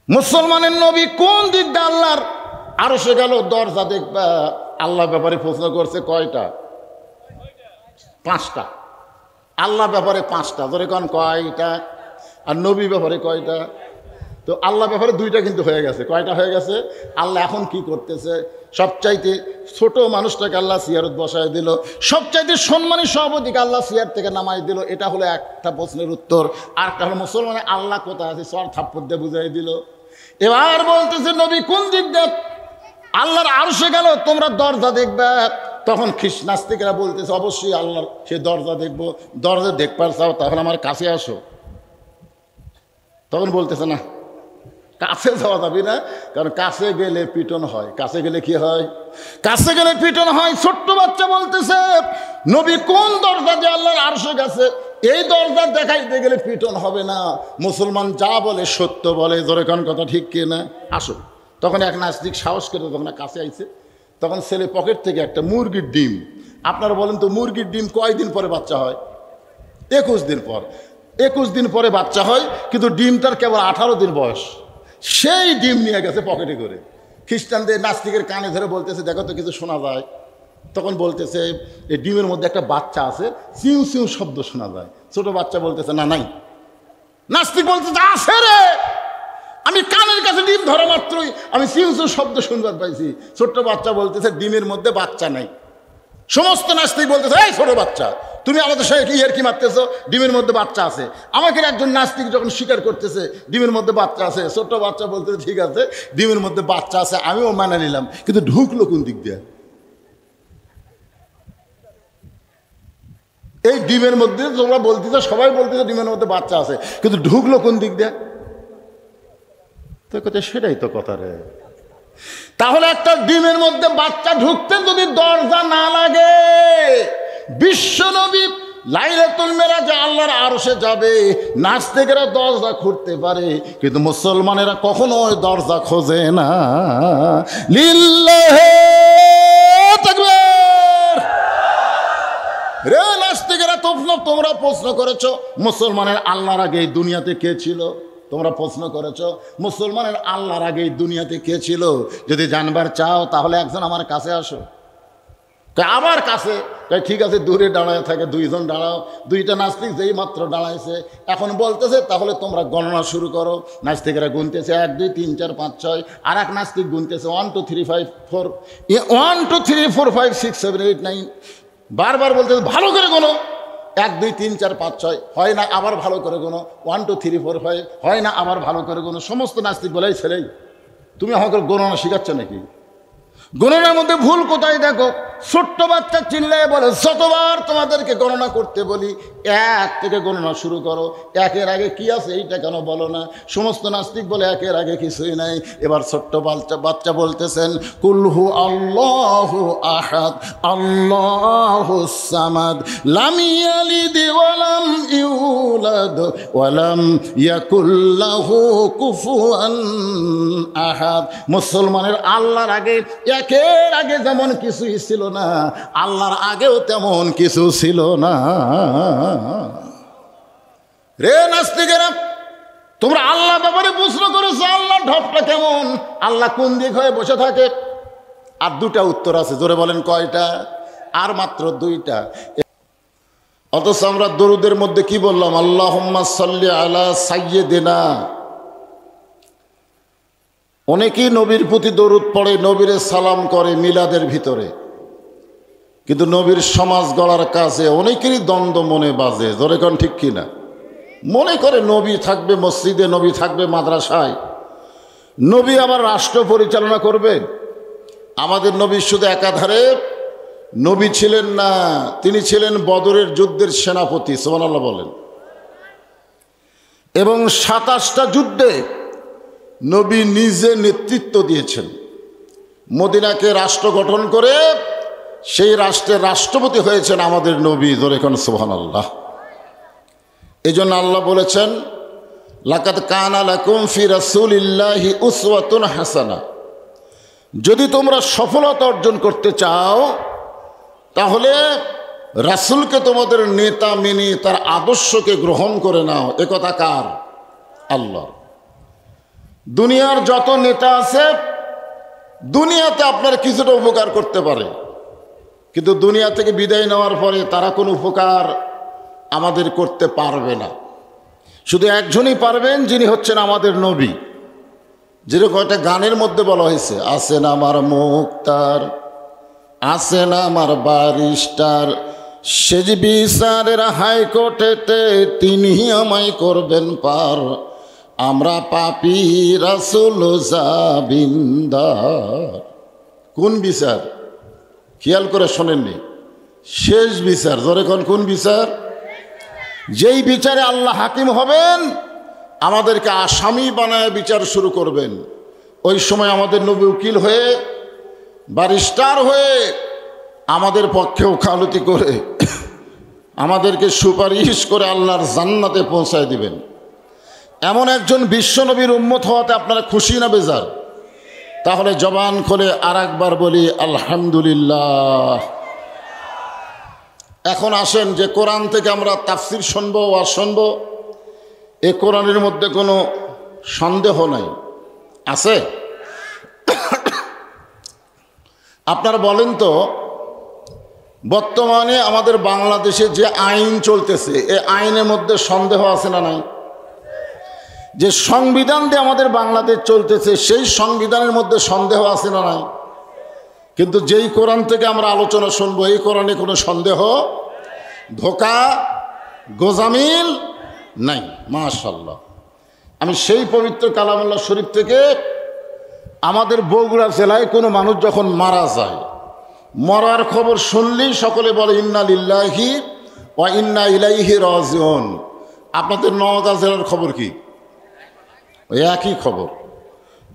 মুসলমানের নবী কোন দিক দিয়ে আল্লাহর আরশে গেল দরজা দেখবা। আল্লাহ ব্যাপারে প্রশ্ন করছে কয়টা? 5টা। আল্লাহ ব্যাপারে 5টা। ধরে কোন কয়টা? আর নবী ব্যাপারে কয়টা? তো আল্লাহ ব্যাপারে 2টা কিন্তু হয়ে গেছে। কয়টা হয়ে গেছে? আল্লাহ এখন কি করতেছে? সবচাইতে ছোট মানুষটাকে আল্লাহ সিয়ারত বসায় দিল, সবচাইতে সম্মানী সভাপতিকে আল্লাহ সিয়ার থেকে নামাই দিল। এটা হলো একটা প্রশ্নের উত্তর। আর একটা হলো মুসলমানে আল্লাহ কোথায় আছে, সর থাপ্পড় দিয়ে বুঝাই দিল। এবার বলতেছে নবী কোন দিক দিয়ে আল্লাহর আরশে গেল, তোমরা দরজা দেখবে। তখন নাস্তিকেরা বলতেছে অবশ্যই আল্লাহর সে দরজা দেখবো। দরজা দেখবার চাও তাহলে আমার কাছে আসো। তখন বলতেছে না, কাছে যাওয়া যাবে না, কারণ কাছে গেলে পিটন হয়। কাছে গেলে কি হয়? কাছে গেলে পিটন হয়। ছোট্ট বাচ্চা বলতেছে নবী কোন দরজা দিয়ে আল্লাহর আরশে গেছে, এই দরজা দেখাইতে গেলে পিটন হবে না। মুসলমান যা বলে সত্য বলে। জোরে কোন কথা ঠিক কি না? আসো। তখন এক নাস্তিক সাহস করে তখন কাছে আইছে। তখন ছেলে পকেট থেকে একটা মুরগির ডিম, আপনারা বলেন তো মুরগির ডিম কয়দিন পরে বাচ্চা হয়? 21 দিন পর। 21 দিন পরে বাচ্চা হয়, কিন্তু ডিমটার কেবল 18 দিন বয়স। সেই ডিম নিয়ে গেছে পকেটে করে। খ্রিস্টানদের নাস্তিকের কানে ধরে বলতেছে দেখো তো কিছু শোনা যায়। তখন বলতেছে এই ডিমের মধ্যে একটা বাচ্চা আছে, চিউ চিউ শব্দ শোনা যায়। ছোট বাচ্চা বলতেছে না নাই। নাস্তিক বলতেছে আছে রে, আমি কানের কাছে ডিম ধরা মাত্রই আমি চিউ চিউ শব্দ শুনবার পাইছি। ছোট্ট বাচ্চা বলতেছে ডিমের মধ্যে বাচ্চা নাই। সমস্ত নাস্তিক বলতেছে এই ছোট বাচ্চা তুমি আমাদের সঙ্গে কি কি মারতেছো, ডিমের মধ্যে বাচ্চা আছে। আমাকে একজন নাস্তিক যখন স্বীকার করতেছে ডিমের মধ্যে বাচ্চা আছে, ছোট্ট বাচ্চা বলতেছে ঠিক আছে ডিমের মধ্যে বাচ্চা আছে, আমিও মানে নিলাম, কিন্তু ঢুকলো কোন দিক দিয়ে? এই ডিমের মধ্যে তোমরা বলতেছো, সবাই বলতেছে ডিমের মধ্যে বাচ্চা আছে, কিন্তু ঢুকলো কোন দিক দিয়ে? তো কথা সেটাই তো কথা রে। তাহলে একটা ডিমের মধ্যে বাচ্চা ঢুকতে যদি দরজা না লাগে, বিশ্বনবী লাইলাতুল মেরাজে আল্লাহর আরশে যাবে, নাস্তিকেরা দরজা খুঁড়তে পারে, কিন্তু মুসলমানেরা কখনো দরজা খোঁজে না। লিল্লাহি তাকবীর। রে নাস্তিকেরা তোমরা প্রশ্ন করেছো মুসলমানের আল্লাহর আগে এই দুনিয়াতে কে ছিল? তোমরা প্রশ্ন করেছো মুসলমানের আল্লাহর আগে এই দুনিয়াতে কে ছিল? যদি জানবার চাও তাহলে একজন আমার কাছে আসো। আমার কাছে ঠিক আছে, দূরে দাঁড়ায় থাকে 2 জন দাঁড়াও। 2টা নাস্তিক যেই মাত্র দাঁড়াইছে এখন বলতেছে তাহলে তোমরা গণনা শুরু করো। নাস্তিকেরা গুনতেছে 1 2 3 4 5 6, আর এক নাস্তিক গুনতেছে 1 2 3 5 4 1 2 3 4 5 6 7 8 9। বারবার বলতেছে ভালো করে গোনো, 1 2 3 4 5 6 হয় না, আবার ভালো করে গোনো 1 2 3 4 5 হয় না, আবার ভালো করে গোনো। সমস্ত নাস্তিক বলেই ছেলেই তুমি আমাকে গণনা শিখাচ্ছ নাকি? গণনার মধ্যে ভুল কোথায় দেখো? ছোট্ট বাচ্চা চিল্লায় বলে, যতবার তোমাদেরকে গণনা করতে বলি এক থেকে গণনা শুরু করো, একের আগে কি আছে এইটা কেন বলো না? সমস্ত নাস্তিক বলে একের আগে কিছুই নাই। এবার ছোট্ট বাচ্চা বলতেছেন, কুলহু আল্লাহু আহাদ আল্লাহু সামাদ লাম ইয়ালিদ ওয়া লাম ইউলাদ ওয়া লাম ইয়াকুল লাহু কুফুয়ান আহাদ। মুসলমানের আল্লাহর আগে, একের আগে যেমন কিছুই ছিল না, আল্লাহর আগেও তেমন কিছু ছিল না। রে নাস্তিকেরা, তোমরা আল্লাহ ব্যাপারে প্রশ্ন করেছো, আল্লাহ ঢপটা কেমন, আল্লাহ কোন দিক হয়ে বসে থাকে? আর দুটা উত্তর আছে, জোরে বলেন কয়টা? আর মাত্র দুইটা। অথচ আমরা দরুদের মধ্যে কি বললাম? আল্লাহুম্মা সাল্লি আলা সাইয়্যিদিনা। অনেকেই নবীর প্রতি দরুদ পড়ে, নবীরে সালাম করে মিলাদের ভিতরে, কিন্তু নবীর সমাজ গড়ার কাজে অনেকেরই দ্বন্দ্ব মনে বাজে। জোরে কোন ঠিক কিনা? মনে করে নবী থাকবে মসজিদে, নবী থাকবে মাদ্রাসায়, নবী আবার রাষ্ট্র পরিচালনা করবে। আমাদের নবী শুধু একাধারে নবী ছিলেন না, তিনি ছিলেন বদরের যুদ্ধের সেনাপতি, সুবহানাল্লাহ বলেন। এবং 27টা যুদ্ধে নবী নিজে নেতৃত্ব দিয়েছেন। মদিনাকে রাষ্ট্র গঠন করে সেই রাষ্ট্রের রাষ্ট্রপতি হয়েছেন আমাদের নবী। জোরে কোন সুবহানাল্লাহ। এই জন্য আল্লাহ বলেছেন, লাকাদ কানা লাকুম ফি রাসূলিল্লাহি উসওয়াতুন হাসানা। যদি তোমরা সফলতা অর্জন করতে চাও তাহলে রাসূলকে তোমাদের নেতা মেনে তার আদর্শকে গ্রহণ করে নাও। এ কথা কার? আল্লাহ। দুনিয়ার যত নেতা আছে দুনিয়াতে আপনার কিছুটা উপকার করতে পারে, কিন্তু দুনিয়া থেকে বিদায় নেওয়ার পরে তারা কোনো উপকার আমাদের করতে পারবে না। শুধু একজনই পারবেন, যিনি হচ্ছেন আমাদের নবী। যেরকম একটা গানের মধ্যে বলা হয়েছে, আসেন আমার মুক্তার, আসেন আমার ব্যারিস্টার, সেজ বিচারের হাইকোর্টেতে তিনি আমায় করবেন পার, আমরা পাপী রাসূল জাবিন্দার। কোন বিচার? খেয়াল করে শোনেননি? শেষ বিচার। জোরে কোন বিচার? যেই বিচারে আল্লাহ হাকিম হবেন, আমাদেরকে আসামি বানায় বিচার শুরু করবেন। ওই সময় আমাদের নবী উকিল হয়ে, ব্যারিস্টার হয়ে আমাদের পক্ষে ওকালতি করে আমাদেরকে সুপারিশ করে আল্লাহর জান্নাতে পৌঁছায় দিবেন। এমন একজন বিশ্বনবীর উম্মত হওয়াতে আপনারা খুশি না বেজার? তাহলে জবান খুলে আর একবার বলি আলহামদুলিল্লাহ। এখন আসেন যে কোরআন থেকে আমরা তাফসির শুনবো, ওয়াজ শুনবো, এই কোরআনের মধ্যে কোনো সন্দেহ নাই, আছে? আপনারা বলেন তো, বর্তমানে আমাদের বাংলাদেশে যে আইন চলতেছে, এই আইনের মধ্যে সন্দেহ আছে না নাই? যে সংবিধান দিয়ে আমাদের বাংলাদেশ চলতেছে, সেই সংবিধানের মধ্যে সন্দেহ আছে না নাই? কিন্তু যেই কোরআন থেকে আমরা আলোচনা শুনবো, এই কোরআনে কোনো সন্দেহ, ধোঁকা, গোজামিল নাই। মাশাআল্লাহ। আমি সেই পবিত্র কালামুল্লাহ শরীফ থেকে, আমাদের বগুড়া জেলায় কোনো মানুষ যখন মারা যায়, মরার খবর শুনলেই সকলে বলে ইন্না লিল্লাহি ওয়া ইন্না ইলাইহি রাজিউন। আপনাদের নওগাঁ জেলার খবর কি? ওই একই খবর,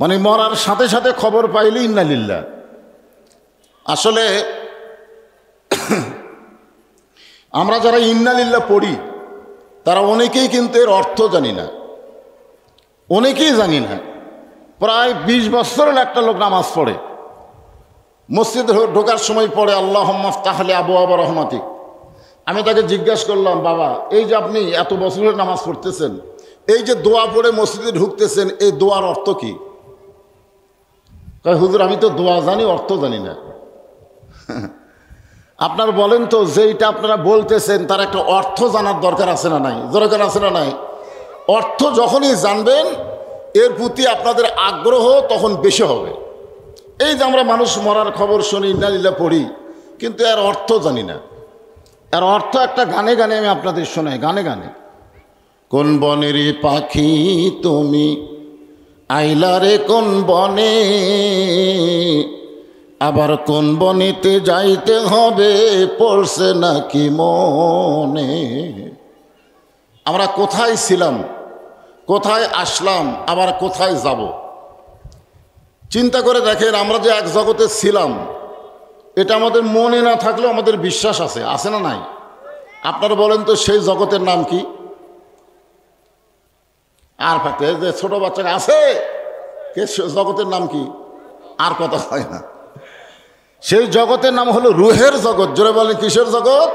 মানে মরার সাথে সাথে খবর পাইলে ইন্না লিল্লাহ। আসলে আমরা যারা ইন্না লিল্লাহ পড়ি তারা অনেকেই কিন্তু এর অর্থ জানি না, অনেকেই জানি না। প্রায় 20 বছরের একটা লোক নামাজ পড়ে, মসজিদে ঢোকার সময় পড়ে আল্লাহুম্মা ইফতাহলি আবওয়াবা রাহমাতিক। আমি তাকে জিজ্ঞাসা করলাম, বাবা এই যে আপনি এত বছরের নামাজ পড়তেছেন, এই যে দোয়া পড়ে মসজিদে ঢুকতেছেন, এই দোয়ার অর্থ কি? কয় হুজুর আমি তো দোয়া জানি, অর্থ জানি না। আপনার বলেন তো, যেইটা আপনারা বলতেছেন তার একটা অর্থ জানার দরকার আছে না নাই? দরকার আছে না নাই? অর্থ যখনই জানবেন এর প্রতি আপনাদের আগ্রহ তখন বেশি হবে। এই যে আমরা মানুষ মরার খবর শুনি, ইন্না লিল্লাহ পড়ি, কিন্তু এর অর্থ জানি না। এর অর্থ একটা গানে গানে আমি আপনাদের শোনাই, গানে গানে। কোন বনেরই পাখি তুমি আইলারে কোন বনে, আবার কোন বনেতে যাইতে হবে, পড়ছে নাকি মনে। আমরা কোথায় ছিলাম, কোথায় আসলাম, আবার কোথায় যাব? চিন্তা করে দেখেন, আমরা যে এক জগতে ছিলাম, এটা আমাদের মনে না থাকলেও আমাদের বিশ্বাস আছে, আছে না নাই? আপনারা বলেন তো সেই জগতের নাম কি? আর ফাঁকতে যে ছোট বাচ্চাকে আছে, কে জগতের নাম কি? আর কথা হয় না। সেই জগতের নাম হলো রুহের জগৎ। জোরে বলেন কিসের জগৎ?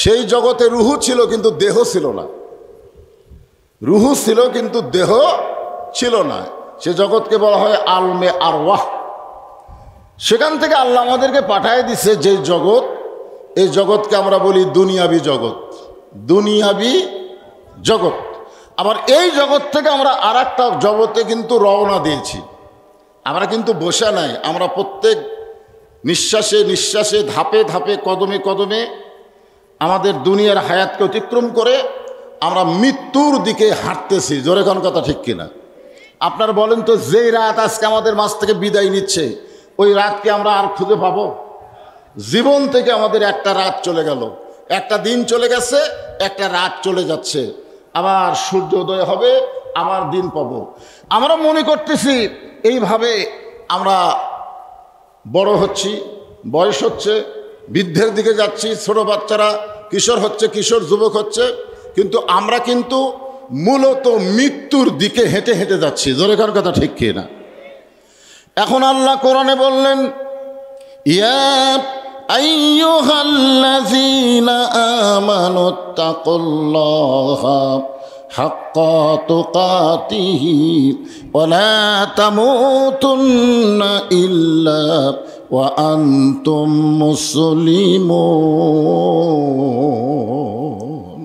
সেই জগতে রুহু ছিল কিন্তু দেহ ছিল না। রুহু ছিল কিন্তু দেহ ছিল না। সে জগৎকে বলা হয় আলমে আরওয়াহ। সেখান থেকে আল্লাহ আমাদেরকে পাঠিয়ে দিছে যে জগৎ, এই জগৎকে আমরা বলি দুনিয়াবি জগৎ। দুনিয়াবি জগৎ। আবার এই জগৎ থেকে আমরা আর একটা জগতে কিন্তু রওনা দিয়েছি। আমরা কিন্তু বসে নাই, আমরা প্রত্যেক নিঃশ্বাসে নিঃশ্বাসে, ধাপে ধাপে, কদমে কদমে আমাদের দুনিয়ার হায়াতকে অতিক্রম করে আমরা মৃত্যুর দিকে হাঁটতেছি। জোরে কোন কথা ঠিক কিনা? আপনার বলেন তো, যেই রাত আজকে আমাদের মাঝ থেকে বিদায় নিচ্ছে, ওই রাতকে আমরা আর খুঁজে পাবো? জীবন থেকে আমাদের একটা রাত চলে গেল, একটা দিন চলে গেছে, একটা রাত চলে যাচ্ছে, আবার সূর্যোদয় হবে, আবার দিন পাবো। আমরা মনে করতেছি এইভাবে আমরা বড় হচ্ছি, বয়স হচ্ছে, বৃদ্ধের দিকে যাচ্ছি, ছোট বাচ্চারা কিশোর হচ্ছে, কিশোর যুবক হচ্ছে, কিন্তু আমরা কিন্তু মূলত মৃত্যুর দিকে হেঁটে হেঁটে যাচ্ছি। জোরে কার কথা ঠিক কি না? এখন আল্লাহ কোরআনে বললেন, ইয়া আইয়ুহাল্লাযীনা আমানুত্তাকুল্লাহা হাক্কা তুকাতিহি ওয়া লা তামুতুন্না ইল্লা ওয়া আনতুম মুসলিমুন।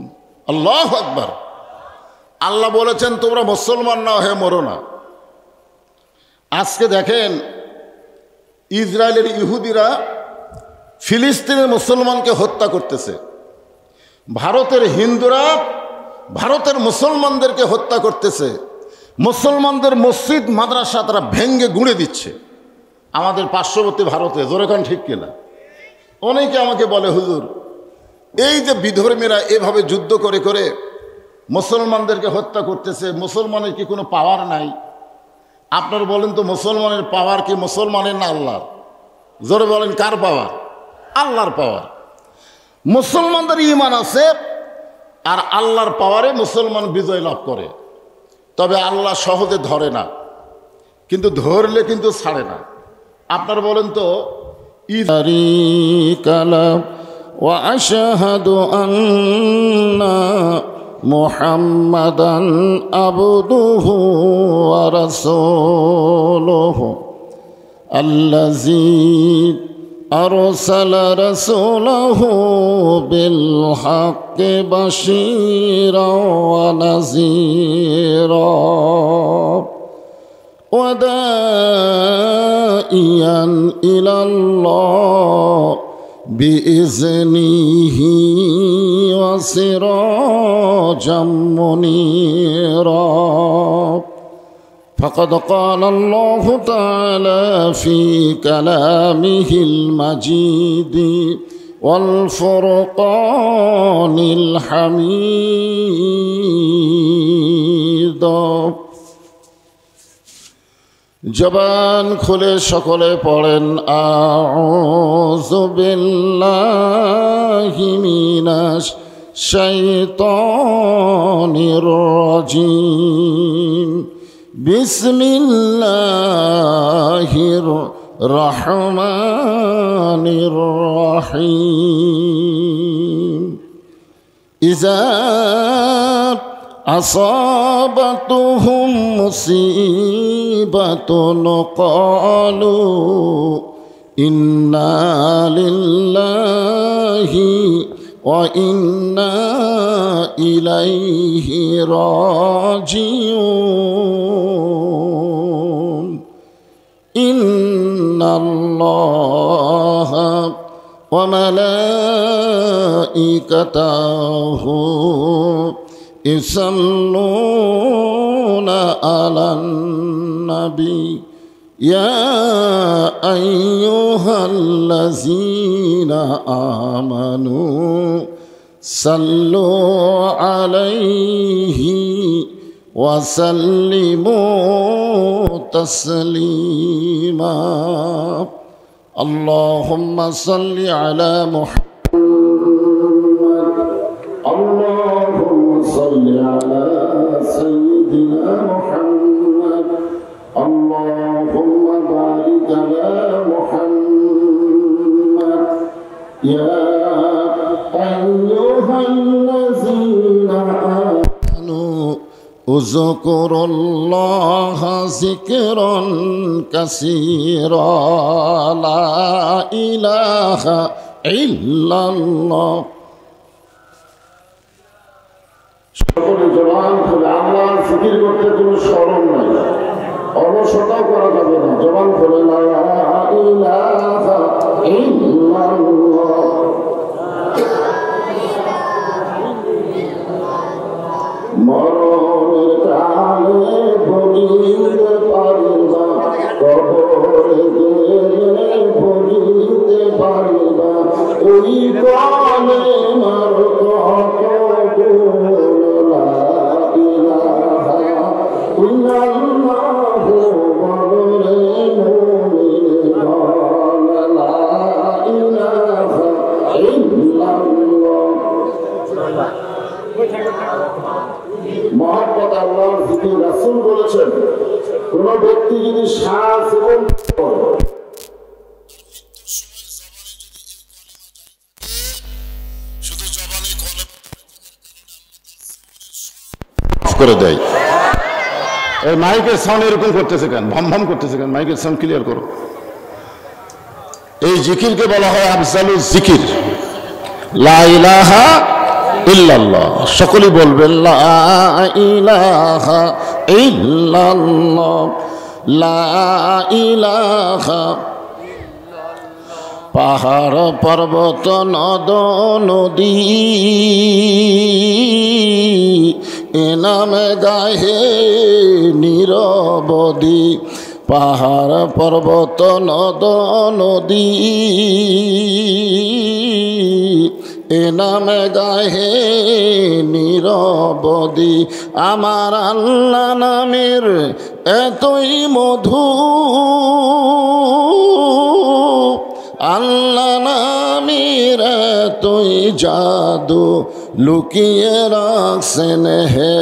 আল্লাহু আকবার। আল্লাহ বলেছেন তোমরা মুসলমান না হয়ে মরো না। আজকে দেখেন, ইসরায়েলের ইহুদিরা ফিলিস্তিনের মুসলমানকে হত্যা করতেছে, ভারতের হিন্দুরা ভারতের মুসলমানদেরকে হত্যা করতেছে, মুসলমানদের মসজিদ মাদ্রাসা তারা ভেঙ্গে গুঁড়ে দিচ্ছে আমাদের পার্শ্ববর্তী ভারতে। জোরে কোন ঠিক কিনা? অনেকে আমাকে বলে, হুজুর, এই যে বিধর্মীরা এভাবে যুদ্ধ করে করে মুসলমানদেরকে হত্যা করতেছে, মুসলমানের কি কোনো পাওয়ার নাই? আপনার বলেন তো, মুসলমানের পাওয়ার কি মুসলমানের না আল্লাহর? জোরে বলেন, কার পাওয়ার? আল্লাহর পাওয়ার। মুসলমানদের ঈমান আছে, আর আল্লাহর পাওয়ারে মুসলমান বিজয় লাভ করে। তবে আল্লাহ সহজে ধরে না, কিন্তু ধরলে কিন্তু ছাড়ে না। আপনার বলেন তো, ওয়া আশহাদু আন্না মুহাম্মাদান আবদুহু ওয়া রাসূলুহু আল্লাযী আরসালা রাসূলাহু বিল হাক্কি বাশীরাও ওয়া নাযীরা ওয়া দাঈয়ান ইলাল্লাহ বিইজনিহি ওয়া সিরাজাম মুনীরা। فقد قال الله تعالى في كلامه المجيد والفرقان الحميد। জবান খুলে সকলে পড়েন, আউযু বিল্লাহি মিনাশ শাইতানির রাজীম। বিসমিল্লাহির রহমানির রহিম। ইযা আসাবাতুহুম মুসিবাতুন ক্বালু ইন্না লিল্লাহি ওয়া ইন্না ইলাইহি রাজিউন। ইন্নাল্লাহা ওয়া মালাইকাতাহু ইসাল্লুনা আলান النبي يا أيها الذين آمنوا صلوا عليه وسلموا تسليما اللهم صل على محمد اللهم صل على سيدنا محمد اللهم بارك على محمد يا أيها الذين آمنوا اذكروا الله ذكرا كثيرا لا إله إلا الله সকলে জবান খুলে আল্লাহর জিকির করতে কোনো শরম নাই অলসতাও করা যাবে না জবান খুলে লা ইলাহা ইল্লাল্লাহ মরণের কালে বলিতে পারিবা কবরে গেলে বলিতে পারিবা ওই কালে মার কত গুণ লা ইলাহা ইল্লাল্লাহ বলে মুমিন লা ইলাহা ইল্লাল্লাহ মহব্বত আল্লাহর জিকির রাসূল বলেছেন কোন ব্যক্তি যদি শ্বাস এবং শুধু জবানে করে দেয় এই মাইকের সাউন্ড এরকম করতেছে কেন ভম ভম করতেছে কেন মাইকের সাউন্ড ক্লিয়ার করো এই জিকিরকে বলা হয় আফজালুজ জিকির লা ইলাহা ইল্লাল্লাহ সকলে বলবেন লা ইলাহা ইল্লাল্লাহ লা ইলাহা পাহাড় পর্বত নদ নদী এ নামে গাহে নিরবধি পাহাড় পর্বত নদ নদী এ নামে গাহে নিরবধি আমার আল্লাহ নামের এতই মধু আল্লাহ নামের এতই জাদু লুকিয়ে রাখছেন হে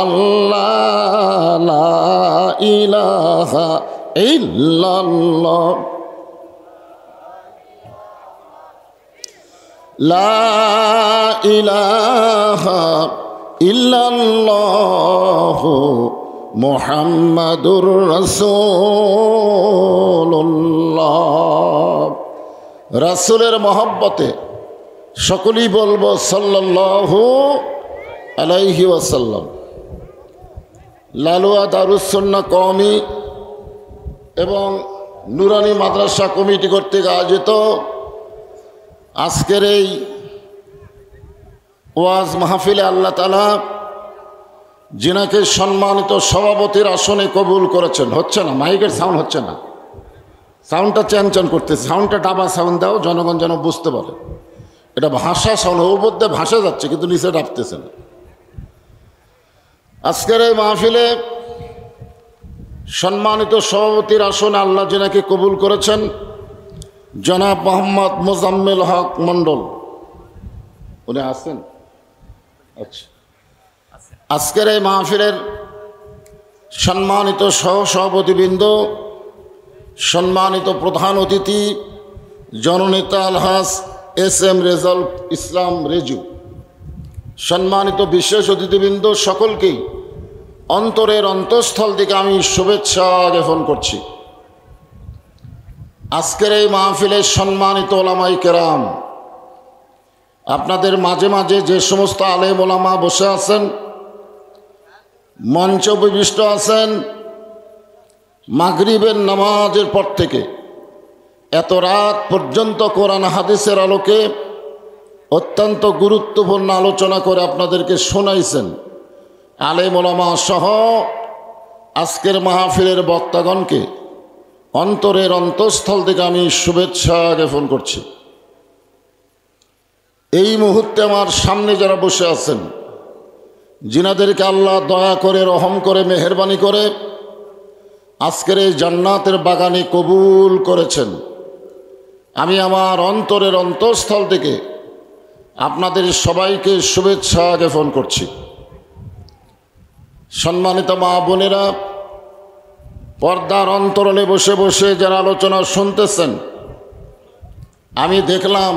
আল্লাহ লা ইলাহা ইল্লাল্লাহ লা ইলাহা ইল্লাল্লাহ মুহাম্মাদুর রাসূলুল্লাহ রাসূলের মহব্বতে সকলেই বলবো সাল্লাল্লাহু আলাইহি ওয়াসাল্লাম। লালুয়া দারুস সুন্নাহ কওমি এবং নুরানি মাদ্রাসা কমিটি কর্তৃক আয়োজিত আজকের এই ওয়াজ মাহফিলে আল্লাহ তাআলা যিনাকে সম্মানিত সভাপতির আসনে কবুল করেছেন। হচ্ছে না, মাইকের সাউন্ড হচ্ছে না, সাউন্ডটা চ্যানচ্যান করতেছে, সাউন্ডটা ডাবা সাউন্ড দাও জনগণ যেন বুঝতে পারে। এটা ভাষা সাউন্ড, ওর মধ্যে ভাসা যাচ্ছে কিন্তু নিচে ডাবতেছে না। আজকের এই মাহফিলে সম্মানিত সভাপতির আসনে আল্লাহ যিনাকে কবুল করেছেন জনাব মোহাম্মদ মোজাম্মেল হক মণ্ডল, উনি আসছেন। আচ্ছা, আজকের এই মাহফিলের সম্মানিত সহসভাপতিবৃন্দ, সম্মানিত প্রধান অতিথি জননেতা আলহাজ এস এম রেজাউল ইসলাম রেজু, সম্মানিত বিশেষ অতিথিবৃন্দ, সকলকেই অন্তরের অন্তঃস্থল থেকে আমি শুভেচ্ছা জ্ঞাপন করছি। আজকের এই মাহফিলের সম্মানিত ওলামায়ে কেরাম, আপনাদের মাঝে মাঝে যে সমস্ত আলেম ওলামা বসে আছেন, মঞ্চ উপবিষ্ট আছেন, মাগরিবের নামাজের পর থেকে এত রাত পর্যন্ত কোরআন হাদিসের আলোকে অত্যন্ত গুরুত্বপূর্ণ আলোচনা করে আপনাদেরকে শোনাইছেন। আলেম ওলামা সহ আজকের মাহফিলের বক্তাগণকে অন্তরের অন্তঃস্থল থেকে আমি শুভেচ্ছা জ্ঞাপন করছি। এই মুহূর্তে আমার সামনে যারা বসে আছেন, যিনাদেরকে আল্লাহ দয়া করে, রহম করে, মেহেরবানি করে আজকের এই জান্নাতের বাগানে কবুল করেছেন, আমি আমার অন্তরের অন্তঃস্থল থেকে আপনাদের সবাইকে শুভেচ্ছা জ্ঞাপন করছি। সম্মানিত মা বোনেরা, পর্দার অন্তরালে বসে বসে যারা আলোচনা শুনতেছেন, আমি দেখলাম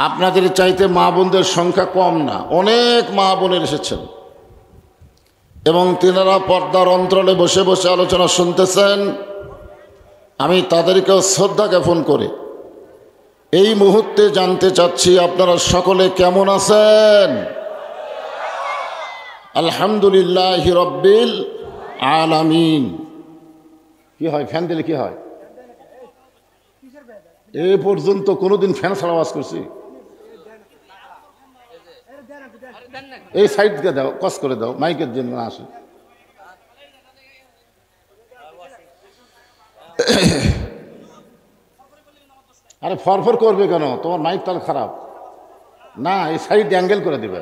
আপনাদের চাইতে মা বোনদের সংখ্যা কম না, অনেক মা বোনের এসেছেন এবং তিনারা পর্দার অন্তরালে বসে বসে আলোচনা শুনতেছেন। আমি তাদেরকেও শ্রদ্ধা জ্ঞাপন করে এই মুহূর্তে জানতে চাচ্ছি আপনারা সকলে কেমন আছেন? আলহামদুলিল্লাহ রব্বিল আলামিন। কি হয়, ফ্যান দিলে কি হয়? এ পর্যন্ত কোনোদিন ফ্যান ছাড়া আওয়াজ করছি? এই সাইড দিয়ে দাও, কস করে দাও, মাইকের জন্য আসে। আরে ফরফর করবে কেন? তোমার মাইক তাহলে খারাপ না, এই সাইড অ্যাঙ্গেল করে দিবে।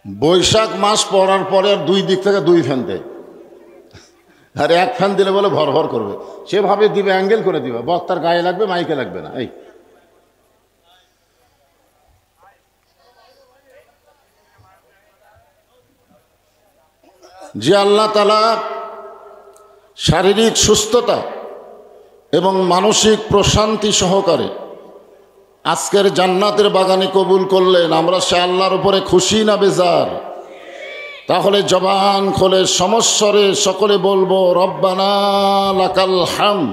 বৈশাখ মাস পড়ার পরে আর দুই দিক থেকে দুই ফ্যান দেয়, আর এক ফ্যান দিলে বলে ভর ভর করবে, সেভাবে দিবে, অ্যাঙ্গেল করে দিবে, বক্তার গায়ে লাগবে, মাইকে লাগবে না। এই যে আল্লাহ তাআলা শারীরিক সুস্থতা এবং মানসিক প্রশান্তি সহকারে আজকের জান্নাতের বাগানে কবুল করলেন, আমরা সে আল্লাহর উপরে খুশি না বেজার? তাহলে জবান খোলে সমস্বরে সকলে বলবো রব্বানা লাকাল হামদ।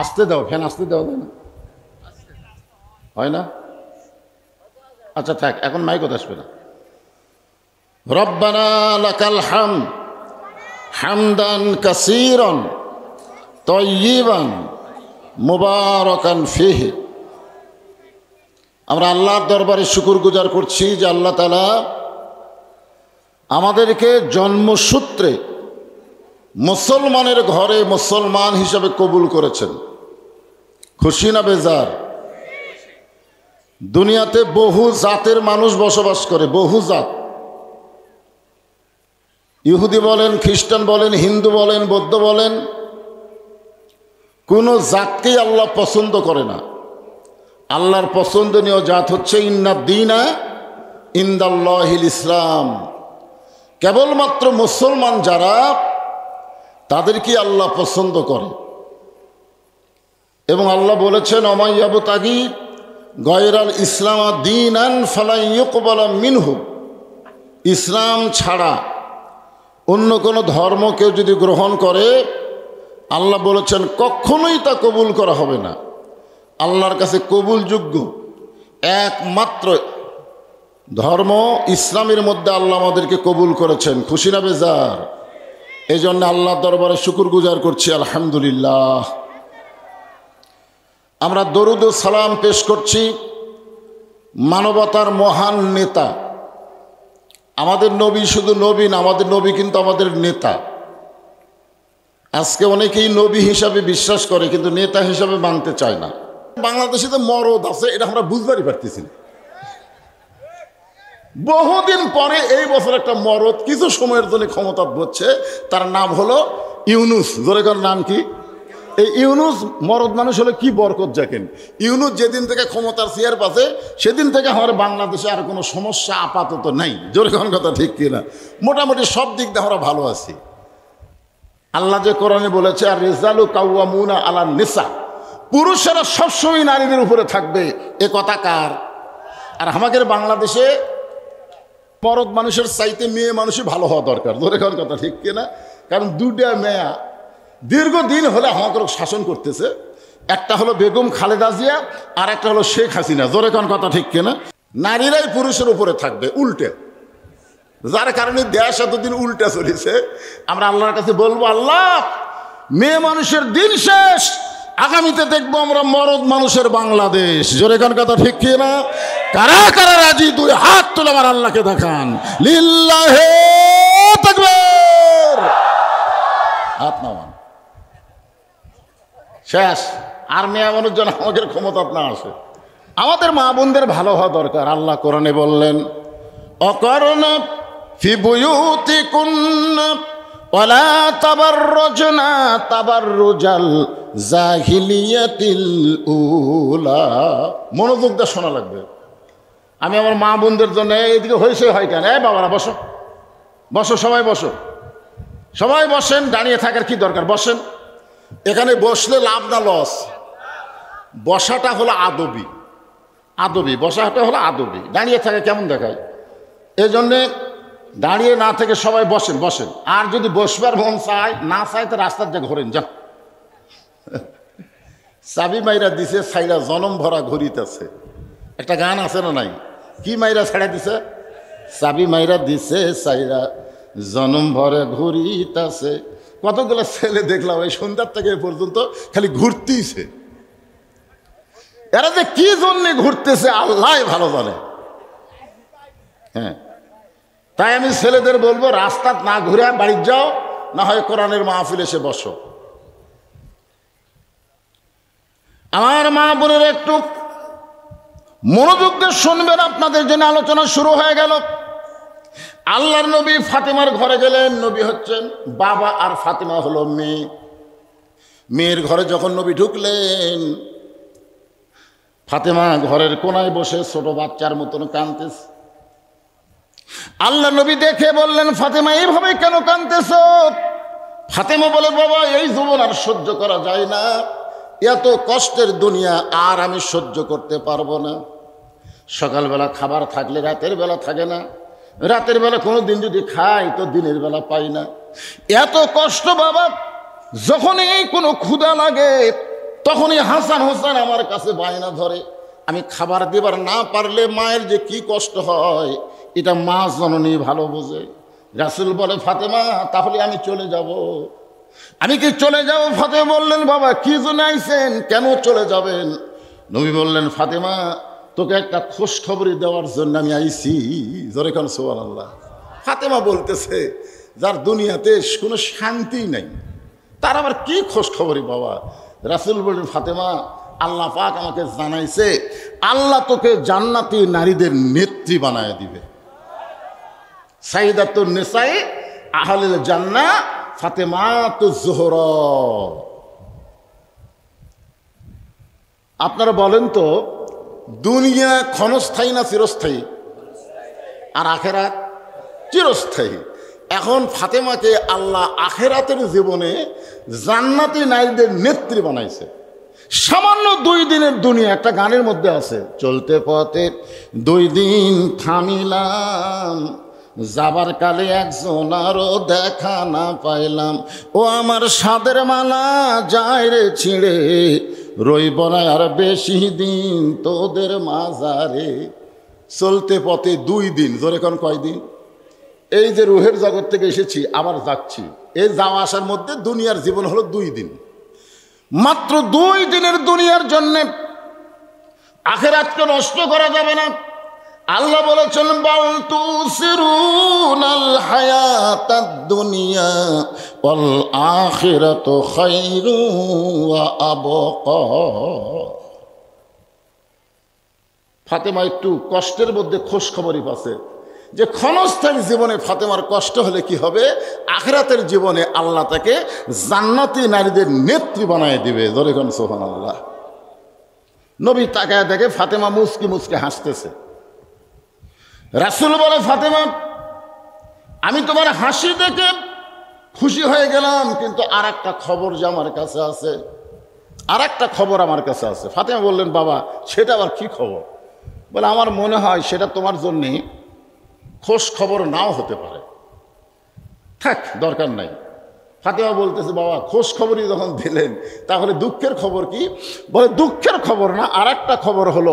আসতে দাও, ফ্যান আসতে দাও না, হয় না? আচ্ছা থাক, এখন মাইকত আসবে না। রব্বানা লাকাল হামদ হামদান কাসীরান তাইয়িবান মুবারাকান ফিহি। আমরা আল্লাহর দরবারে শুকরগুজার করছি যে আল্লাহ তাআলা আমাদেরকে জন্মসূত্রে মুসলমানের ঘরে মুসলমান হিসাবে কবুল করেছেন। খুশি না বেজার? দুনিয়াতে বহু জাতের মানুষ বসবাস করে, বহু জাত। ইহুদি বলেন, খ্রিস্টান বলেন, হিন্দু বলেন, বৌদ্ধ বলেন, কোনো জাতকেই আল্লাহ পছন্দ করে না। আল্লাহর পছন্দনীয় জাত হচ্ছে ইন্নাদ্দীনা ইনদাল্লাহিল ইসলাম। কেবলমাত্র মুসলমান যারা, তাদেরকে আল্লাহ পছন্দ করে। এবং আল্লাহ বলেছেন অমাইয়াবতাগি গয়রাল ইসলাম দীনান ফালা ইউকবালা মিনহু। ইসলাম ছাড়া অন্য কোনো ধর্ম কেউ যদি গ্রহণ করে, আল্লাহ বলেছেন কখনোই তা কবুল করা হবে না। আল্লাহর কাছে কবুলযোগ্য একমাত্র ধর্ম ইসলামের মধ্যে আল্লাহ আমাদেরকে কবুল করেছেন। খুশি না বেজার? এই জন্য আল্লাহর দরবারে শুকরগুজার করছি, আলহামদুলিল্লাহ। আমরা দরুদ ও সালাম পেশ করছি মানবতার মহান নেতা। আমাদের নবী শুধু নবী না, আমাদের নবী কিন্তু আমাদের নেতা। আজকে অনেকেই নবী হিসাবে বিশ্বাস করে কিন্তু নেতা হিসাবে মানতে চায় না। বাংলাদেশে তো মরদ আছে, এটা আমরা বুঝবারই পারতেছি না। বহুদিন পরে এই বছর একটা মরদ কিছু সময়ের জন্য ক্ষমতা হচ্ছে, তার নাম হলো ইউনুস। জোরে কর, নাম কি? এই ইউনুস মরদ মানুষ হলে কি বরকত দেখেন। ইউনুস যেদিন থেকে ক্ষমতার চেয়ার পাচ্ছে, সেদিন থেকে আমার বাংলাদেশে আর কোনো সমস্যা আপাতত নাই। জোরে কোন কথা ঠিক কিনা? মোটামুটি সব দিক দিয়ে আমরা ভালো আছি। আল্লাহ যে কোরআনে বলেছে আর রিজালু কাওয়ামুনা আলা নিসা, পুরুষেরা সবসময় নারীদের উপরে থাকবে, এ কথা কার? আর আমাদের বাংলাদেশে মরদ মানুষের চাইতে মেয়ে মানুষই ভালো হওয়া দরকার। জোরে কোন কথা ঠিক কিনা? কারণ দুটা মেয়া দীর্ঘদিন হলে আমাকে শাসন করতেছে। একটা হলো বেগম খালেদা জিয়া, আর একটা হলো শেখ হাসিনা। জোরে কোন কথা ঠিক কিনা? নারীরাই পুরুষের উপরে থাকবে, উল্টে। যার কারণে দেশ এতদিন উল্টা চলেছে। আমরা আল্লাহর কাছে বলবো, আল্লাহ মেয়ে মানুষের দিন শেষ, আগামীতে দেখবো আমরা মরদ মানুষের বাংলাদেশ। জোরে কোন কথা ঠিক কি না? কারা কারা রাজি? দুই হাত তুলে আমার আল্লাহকে দেখান। লিল্লাহে তাকবীর। হাত নামান। শেষ। আর মেয়ে মানুষজন আমাদের ক্ষমতা না আসে। আমাদের মা বোনদের ভালো হওয়া দরকার। আল্লাহ কোরআনে বললেন, অকরনা ফি বুয়ুতিকুন্না ওয়ালা তাবাররুজনা তাবাররুজাল জাহিলিয়াতিল উলা। মনোযোগ দিয়ে শোনা লাগবে। আমি আমার মা বোনদের জন্য এইদিকে হয়েছে হয় কেন? বাবারা বসো, বসো, সবাই বসো, সবাই বসেন। দাঁড়িয়ে থাকার কি দরকার? বসেন। এখানে বসলে লাভ না লস? বসাটা হলো আদবি, আদবি বসাটা হলো আদবি। দাঁড়িয়ে থাকা কেমন দেখায়? এই জন্যে দাঁড়িয়ে না থেকে সবাই বসেন, বসেন। আর যদি বসবার মন চায় না চায় তো রাস্তার যে ঘোরেন যান। চাবি মাইরা দিছে ছাইরা জনম ভরা ঘুরিতেছে। একটা গান আছে না নাই? কি মাইরা ছাড়া দিছে? চাবি মাইরা দিছে ছাইরা জনম ভরে ঘুরিতেছে। কতগুলো ছেলে দেখলাম এই সন্ধ্যার থেকে এ পর্যন্ত খালি ঘুরতেইছে। এরা যে কি জন্যে ঘুরতেছে আল্লাহ ভালো জানে। হ্যাঁ, তাই আমি ছেলেদের বলবো রাস্তা না ঘুরে বাড়ি যাও, না হয় কোরআনের মাহফিল এসে বসো। আমার মা বোনের একটু মনোযোগ দিয়ে শুনবেন, আপনাদের জন্য আলোচনা শুরু হয়ে গেল। আল্লাহর নবী ফাতেমার ঘরে গেলেন। নবী হচ্ছেন বাবা আর ফাতেমা হলো মেয়ে। মেয়ের ঘরে যখন নবী ঢুকলেন, ফাতেমা ঘরের কোনায় বসে ছোট বাচ্চার মতন কাঁদতেছে। আল্লাহ নবী দেখে বললেন, ফাতেমা এইভাবে কেন কাঁদতেছ? ফাতেমা বলে, বাবা এই জীবন আর সহ্য করা যায় না, এত কষ্টের দুনিয়া আর আমি সহ্য করতে পারবো না। সকালবেলা খাবার থাকলে রাতের বেলা থাকে না, রাতের বেলা কোনো দিন যদি খাই তো দিনের বেলা পাই না। এত কষ্ট বাবা, যখনই কোনো ক্ষুধা লাগে তখনই হাসান হোসেন আমার কাছে বায়না ধরে। আমি খাবার দেবার না পারলে মায়ের যে কি কষ্ট হয় এটা মা জননী ভালো বোঝে। রাসূল বলে, ফাতেমা তাহলে আমি চলে যাব। আমি কি চলে যাব? ফাতেমা বললেন, বাবা কি জন্য আইছেন, কেন চলে যাবেন? নবী বললেন, ফাতেমা তোকে একটা খোঁজ খবরই দেওয়ার জন্য আমি আইছি। জোরে কোন সুবহানাল্লাহ। ফাতেমা বলতেছে, যার দুনিয়াতে কোনো শান্তি নাই তার আবার কি খোঁজ খবরই বাবা? রাসূল বললেন, ফাতেমা আল্লাহ পাক আমাকে জানাইছে আল্লাহ তোকে জান্নাতি নারীদের নেত্রী বানায় দিবে। সাইয়্যিদাতুন নিসাই আহলিল জান্নাহ ফাতেমাতুজ জোহরা। আপনারা বলেন তো, দুনিয়া ক্ষণস্থায়ী না চিরস্থায়ী? আর আখেরাত চিরস্থায়ী। এখন ফাতেমাকে আল্লাহ আখেরাতের জীবনে জান্নাতি নারীদের নেত্রী বানাইছে। সামান্য 2 দিনের দুনিয়া। একটা গানের মধ্যে আছে, চলতে পথে 2 দিন থামিলাম, যাবার কালে একজন আরো দেখা না পাইলাম। ও আমার সাদের মালা যায় রে ছিঁড়ে, রইব না আর বেশি দিন তোদের মাঝারে। চলতে পথে 2 দিন। জোরে কোন কয়দিন? এই যে রুহের জগৎ থেকে এসেছি আবার যাচ্ছি, এই যাওয়া আসার মধ্যে দুনিয়ার জীবন হলো 2 দিন। মাত্র 2 দিনের দুনিয়ার জন্যে আখেরাতকে নষ্ট করা যাবে না। আল্লাহ বলেছেন, বাল তুসিরুনাল হায়াতাদ দুনিয়া ওয়াল আখিরাতু খায়রু ওয়া আবকা। ফাতেমা একটু কষ্টের মধ্যে খোঁজ খবরই পাচ্ছে যে ক্ষণস্থায়ী জীবনে ফাতেমার কষ্ট হলে কি হবে, আখিরাতের জীবনে আল্লাহ তাকে জান্নাতি নারীদের নেত্রী বানায় দিবে। জোরে কোন সুবহানাল্লাহ। নবী তাকায় দেখে ফাতেমা মুচকি মুচকি হাসতেছে। রাসূল বলে, ফাতেমা আমি তোমার হাসি দেখে খুশি হয়ে গেলাম, কিন্তু আর একটা খবর যে আমার কাছে আছে, আর একটা খবর আমার কাছে আছে। ফাতেমা বললেন, বাবা সেটা আবার কি খবর? বলে, আমার মনে হয় সেটা তোমার জন্যে খোঁজ খবর নাও হতে পারে, থাক দরকার নাই। ফাতেমা বলতেছে, বাবা খোঁজ খবরই যখন দিলেন তাহলে দুঃখের খবর কি? বলে, দুঃখের খবর না, আর একটা খবর হলো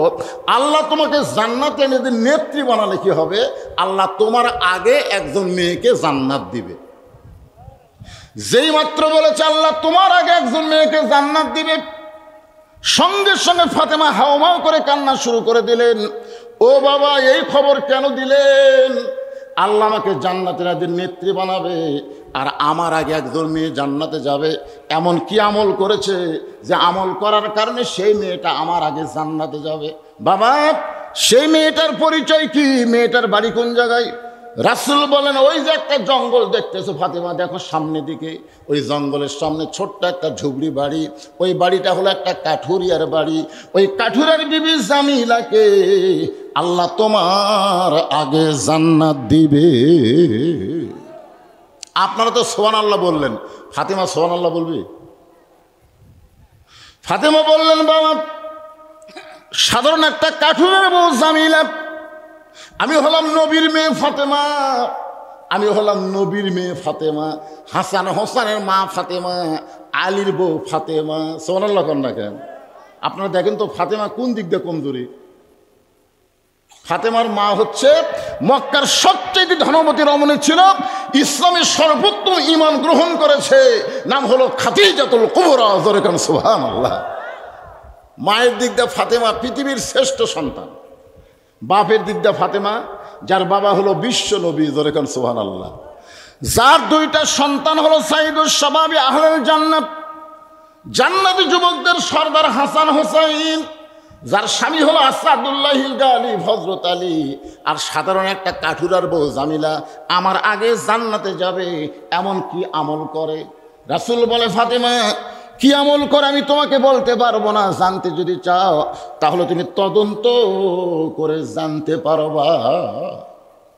আল্লাহ তোমাকে জান্নাতে নেত্রী বানালে কি হবে, আল্লাহ তোমার আগে একজন মেয়েকে জান্নাত দিবে। যেই মাত্র বলেছে আল্লাহ তোমার আগে একজন মেয়েকে জান্নাত দিবে, সঙ্গে সঙ্গে ফাতেমা হাওমাও করে কান্না শুরু করে দিলেন। ও বাবা, এই খবর কেন দিলেন? আল্লাহ আমাকে জান্নাতের একদিন নেত্রী বানাবে, আর আমার আগে একজন মেয়ে জান্নাতে যাবে। এমন কি আমল করেছে যে আমল করার কারণে সেই মেয়েটা আমার আগে জান্নাতে যাবে? বাবা, সেই মেয়েটার পরিচয় কি? মেয়েটার বাড়ি কোন জায়গায়? রাসূল বলেন, ওই যে একটা জঙ্গল দেখতেছো ফাতেমা, দেখো সামনের দিকে, ওই জঙ্গলের সামনে ছোট্ট একটা ঝুপড়ি বাড়ি। ওই বাড়িটা হলো একটা কাঠুরিয়ার বাড়ি। ওই কাঠুরিয়ার বিবি জামিলাকে আল্লাহ তোমার আগে জান্নাত দিবে। আপনারা তো সুবহানাল্লাহ বললেন, ফাতেমা সুবহানাল্লাহ বলবে? ফাতেমা বললেন, বাবা, সাধারণ একটা কাঠুরিয়ার বউ জামিলা, আমি হলাম নবীর মেয়ে ফাতেমা, আমি হলাম নবীর মেয়ে ফাতেমা, হাসান হোসেনের মা ফাতেমা, আলীর বউ ফাতেমা। সুবহানাল্লাহ কর না কেন? আপনারা দেখেন তো ফাতেমা কোন দিক দিয়ে কমজোরি। ফাতেমার মা হচ্ছে মক্কার সবচেয়ে ধনবতী রমণী ছিল, ইসলামের সর্বোত্তম ঈমান গ্রহণ করেছে, নাম হলো খাদিজাতুল কুবরা। জোরে কান সুবহানাল্লাহ। মায়ের দিক দিয়ে ফাতেমা পৃথিবীর শ্রেষ্ঠ সন্তান, বাপের দিক দিয়ে ফাতেমা, যার বাবা হলো বিশ্ব নবী। জোরে কান সুবহানাল্লাহ। যার দুইটা সন্তান হলো সাইয়্যিদুশ শাবাবি আহলুল জান্নাত, জান্নাতি যুবকদের সর্দার হাসান হোসাইন, যার স্বামী হলো আসাদুল্লাহিল গালিব হযরত আলী, আর সাধারণ একটা কাঠুরার বউ জামিলা আমার আগে জান্নাতে যাবে। এমন কি আমল করে? রাসূল বলে, ফাতেমা, কি আমল করে আমি তোমাকে বলতে পারবো না, জানতে যদি চাও তাহলে তুমি তদন্ত করে জানতে পারবা।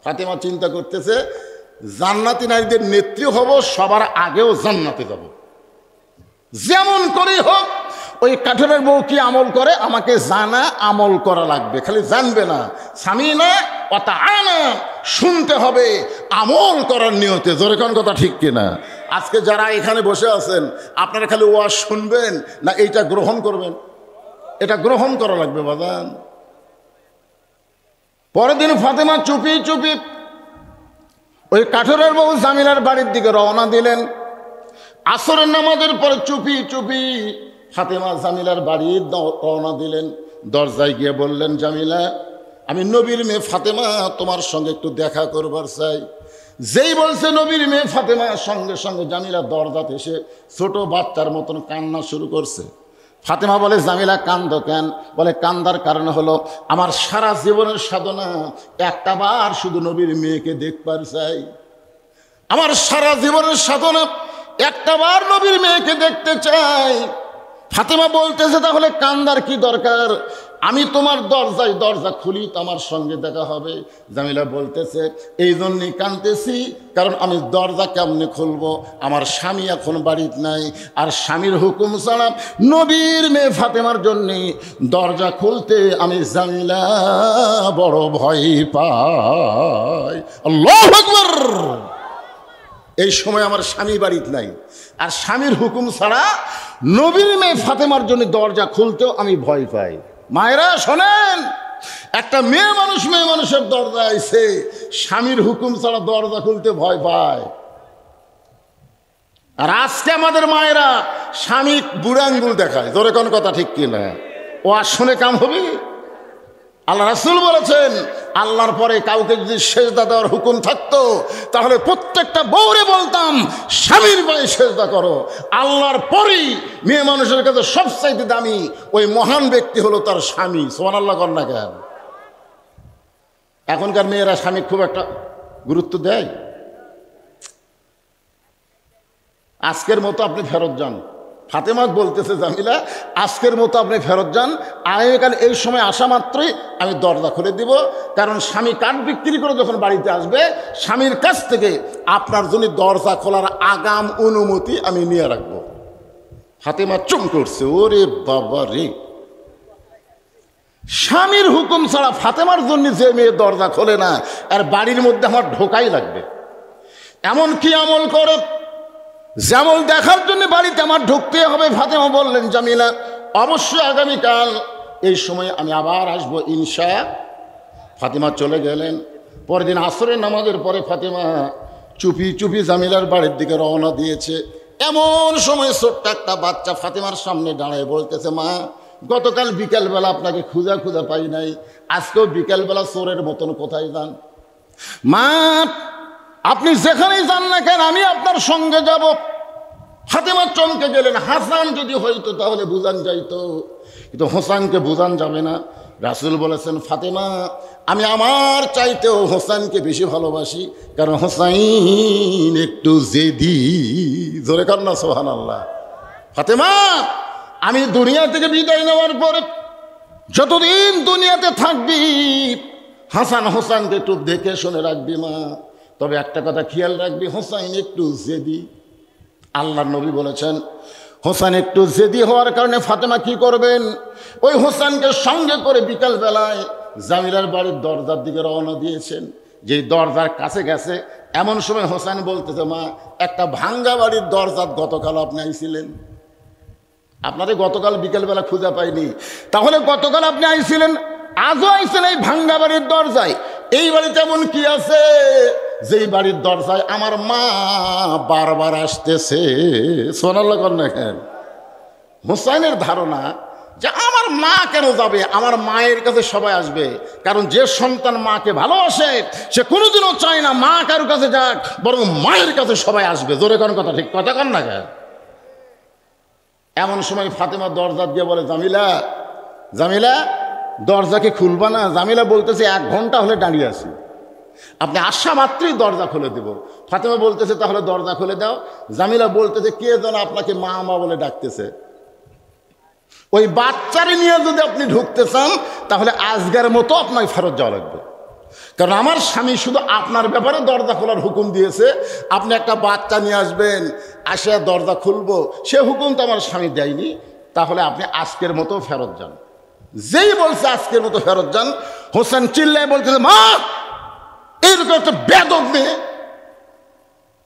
ফাতেমা চিন্তা করতেছে, জান্নাতি নারীদের নেত্রী হব, সবার আগেও জান্নাতে যাব। যেমন করেই হোক ওই কাঠের বউ কি আমল করে আমাকে জানা, আমল করা লাগবে। খালি জানবে না, স্বামী না অতা আনা, শুনতে হবে আমল করার নিয়তে। জোরে কোন কথা ঠিক কিনা? আজকে যারা এখানে বসে আছেন, আপনারা খালি ওয়াজ শুনবেন না এইটা গ্রহণ করবেন? এটা গ্রহণ করা লাগবে বাজান। পরের দিন ফাতেমা চুপি চুপি ওই কাঠের বউ জামিলার বাড়ির দিকে রওনা দিলেন। আসরের নামাজের পরে চুপি চুপি ফাতেমা জামিলার বাড়ি রওনা দিলেন। দরজায় গিয়ে বললেন, জামিলা, আমি নবীর মেয়ে ফাতেমা তোমার সঙ্গে একটু দেখা করবার চাই। যেই বলছে নবীর মেয়ে ফাতেমা, সঙ্গে সঙ্গে জামিলা দরজাতে এসে ছোট বাচ্চার মতন কান্না শুরু করছে। ফাতেমা বলে, জামিলা কান্দো কেন? বলে, কান্দার কারণ হলো আমার সারা জীবনের সাধনা একটা বার শুধু নবীর মেয়েকে দেখবার চাই। আমার সারা জীবনের সাধনা একটা বার নবীর মেয়েকে দেখতে চাই। ফাতেমা বলতেছে, তাহলে কান্দার কি দরকার? আমি তোমার দরজা খুলি তো আমার সঙ্গে দেখা হবে। জামিলা বলতেছে, এই জন্যই কাঁদতেছি, কারণ আমি দরজা কেমনে খুলবো? আমার স্বামী এখন বাড়িতে নাই, আর স্বামীর হুকুম ছাড়া নবীর মেয়ে ফাতেমার জন্যে দরজা খুলতে আমি জামিলা বড় ভয় পাই। আল্লাহু আকবার। এই সময় আমার স্বামী বাড়িতে নাই, আর স্বামীর হুকুম ছাড়া নবীর মেয়ে ফাতেমার জন্য দরজা খুলতেও আমি ভয় পাই। মায়েরা শোনেন, একটা মেয়ে মানুষের দরজা আইছে, স্বামীর হুকুম ছাড়া দরজা খুলতে ভয় পায়। আর আজকে আমাদের মায়েরা স্বামী বুড়া আঙ্গুল দেখায়। জোরে কোন কথা ঠিক কিনা? ও আর শুনে কাম হবে? আল্লাহ রাসূল বলেছেন, আল্লাহর পরে কাউকে যদি সেজদা দেওয়ার হুকুম থাকতো তাহলে প্রত্যেকটা বউরে বলতাম স্বামীর পায়ে সেজদা করো। আল্লাহর পরেই মেয়ে মানুষের কাছে সবচাইতে দামি ওই মহান ব্যক্তি হলো তার স্বামী। সুবহানাল্লাহ কর না কেন? এখনকার মেয়েরা স্বামী খুব একটা গুরুত্ব দেয়। আজকের মতো আপনি ফেরত যান। ফাতেমা বলতেছে, জামিলা, আজকের মতো আপনি ফেরত যান, আগামীকাল এই সময় আসা মাত্রই আমি দরজা খুলে দিব, কারণ স্বামী কাঠ বিক্রি করে যখন বাড়িতে আসবে স্বামীর কাছ থেকে আপনার জন্য দরজা খোলার আগাম অনুমতি আমি নিয়ে রাখবো। ফাতেমা চুম করছে, ওরে বাবা রে, স্বামীর হুকুম ছাড়া ফাতেমার জন্য যে মেয়ে দরজা খোলে না, আর বাড়ির মধ্যে আমার ঢোকাই লাগবে। এমন কি আমল করে যেমন দেখার জন্য বাড়িতে আমার ঢুকতে হবে? ফাতেমা বললেন, জামিলা, অবশ্যই আগামীকাল এই সময় আমি আবার আসবো ইনশা। ফাতেমা চলে গেলেন। পরের দিন আসরের নামাজের পরে ফাতেমা চুপি চুপি জামিলার বাড়ির দিকে রওনা দিয়েছে। এমন সময় ছোট্ট একটা বাচ্চা ফাতেমার সামনে দাঁড়ায় বলতেছে, মা, গতকাল বিকালবেলা আপনাকে খুঁজা পাই নাই, আজকেও বিকালবেলা চোরের মতন কোথায় যান? মা, আপনি যেখানেই যান না কেন আমি আপনার সঙ্গে যাব। ফাতেমা চমকে গেলেন। হাসান যদি হইতো তাহলে বুঝান যাইতো, কিন্তু হোসেনকে বুঝান যাবে না। রাসূল বলেছেন, ফাতেমা, আমি আমার চাইতেও হোসেনকে বেশি ভালোবাসি, কারণ হোসাইন একটু জেদি। জোরে কর না সুবহানাল্লাহ। ফাতেমা, আমি দুনিয়া থেকে বিদায় নেওয়ার পরে যতদিন দুনিয়াতে থাকবি হাসান হোসেনকে একটু দেখে শুনে রাখবি মা। তবে একটা কথা খেয়াল রাখবি, হোসাইন একটু জেদি। আল্লাহর নবী বলেছেন, হোসেন একটু জেদি হওয়ার কারণে ফাতেমা কি করবেন, ওই হোসেনকে সঙ্গে করে বিকাল বেলায় জামিলার বাড়ির দরজার দিকে রওনা দিয়েছেন। যেই দরজার কাছে গেছে এমন সময় হোসেন বলতেছে, মা, একটা ভাঙ্গা বাড়ির দরজার গতকাল আপনি আইছিলেন, আপনাদের গতকাল বিকেলবেলা খুঁজে পাইনি, তাহলে গতকাল আপনি আইছিলেন, আজও আইছেন এই ভাঙ্গা বাড়ির দরজায়। এই বাড়িতে এমন কি আছে যেই বাড়ির দরজায় আমার মা বারবার আসতেছে? সুবহানাল্লাহ কর না কেন? হোসাইনের ধারণা যে আমার মা কেন যাবে, আমার মায়ের কাছে সবাই আসবে। কারণ যে সন্তান মাকে ভালোবাসে সে কোনোদিনও চায় না মা কারোর কাছে যাক, বরং মায়ের কাছে সবাই আসবে। জোরে কোন কথা, ঠিক কথা কর না কেন? এমন সময় ফাতেমা দরজা দিয়ে বলে, জামিলা, জামিলা, দরজাকে খুলবা না? জামিলা বলতেছে, 1 ঘন্টা হলে দাঁড়িয়ে আছি, আপনি আসা মাত্রই দরজা খুলে দেব। ফাতেমা বলতেছে, তাহলে দরজা খুলে দাও। জামিলা বলতেছে, কে যেন আপনাকে মা মা বলে ডাকতেছে। ওই বাচ্চারে নিয়ে যদি আপনি ঢুকতে চান তাহলে আজকের মতো আপনাকে ফেরত যাওয়া লাগবে, কারণ আমার স্বামী শুধু আপনার ব্যাপারে দরজা খোলার হুকুম দিয়েছে। আপনি একটা বাচ্চা নিয়ে আসবেন, আসে দরজা খুলবো, সে হুকুম তো আমার স্বামী দেয়নি। তাহলে আপনি আজকের মতো ফেরত যান। যেই বলছে আজকের মতো ফেরত যান, হোসেন চিল্লায় বলতেছে, মা, এইরকম একটা বেদব মেয়ে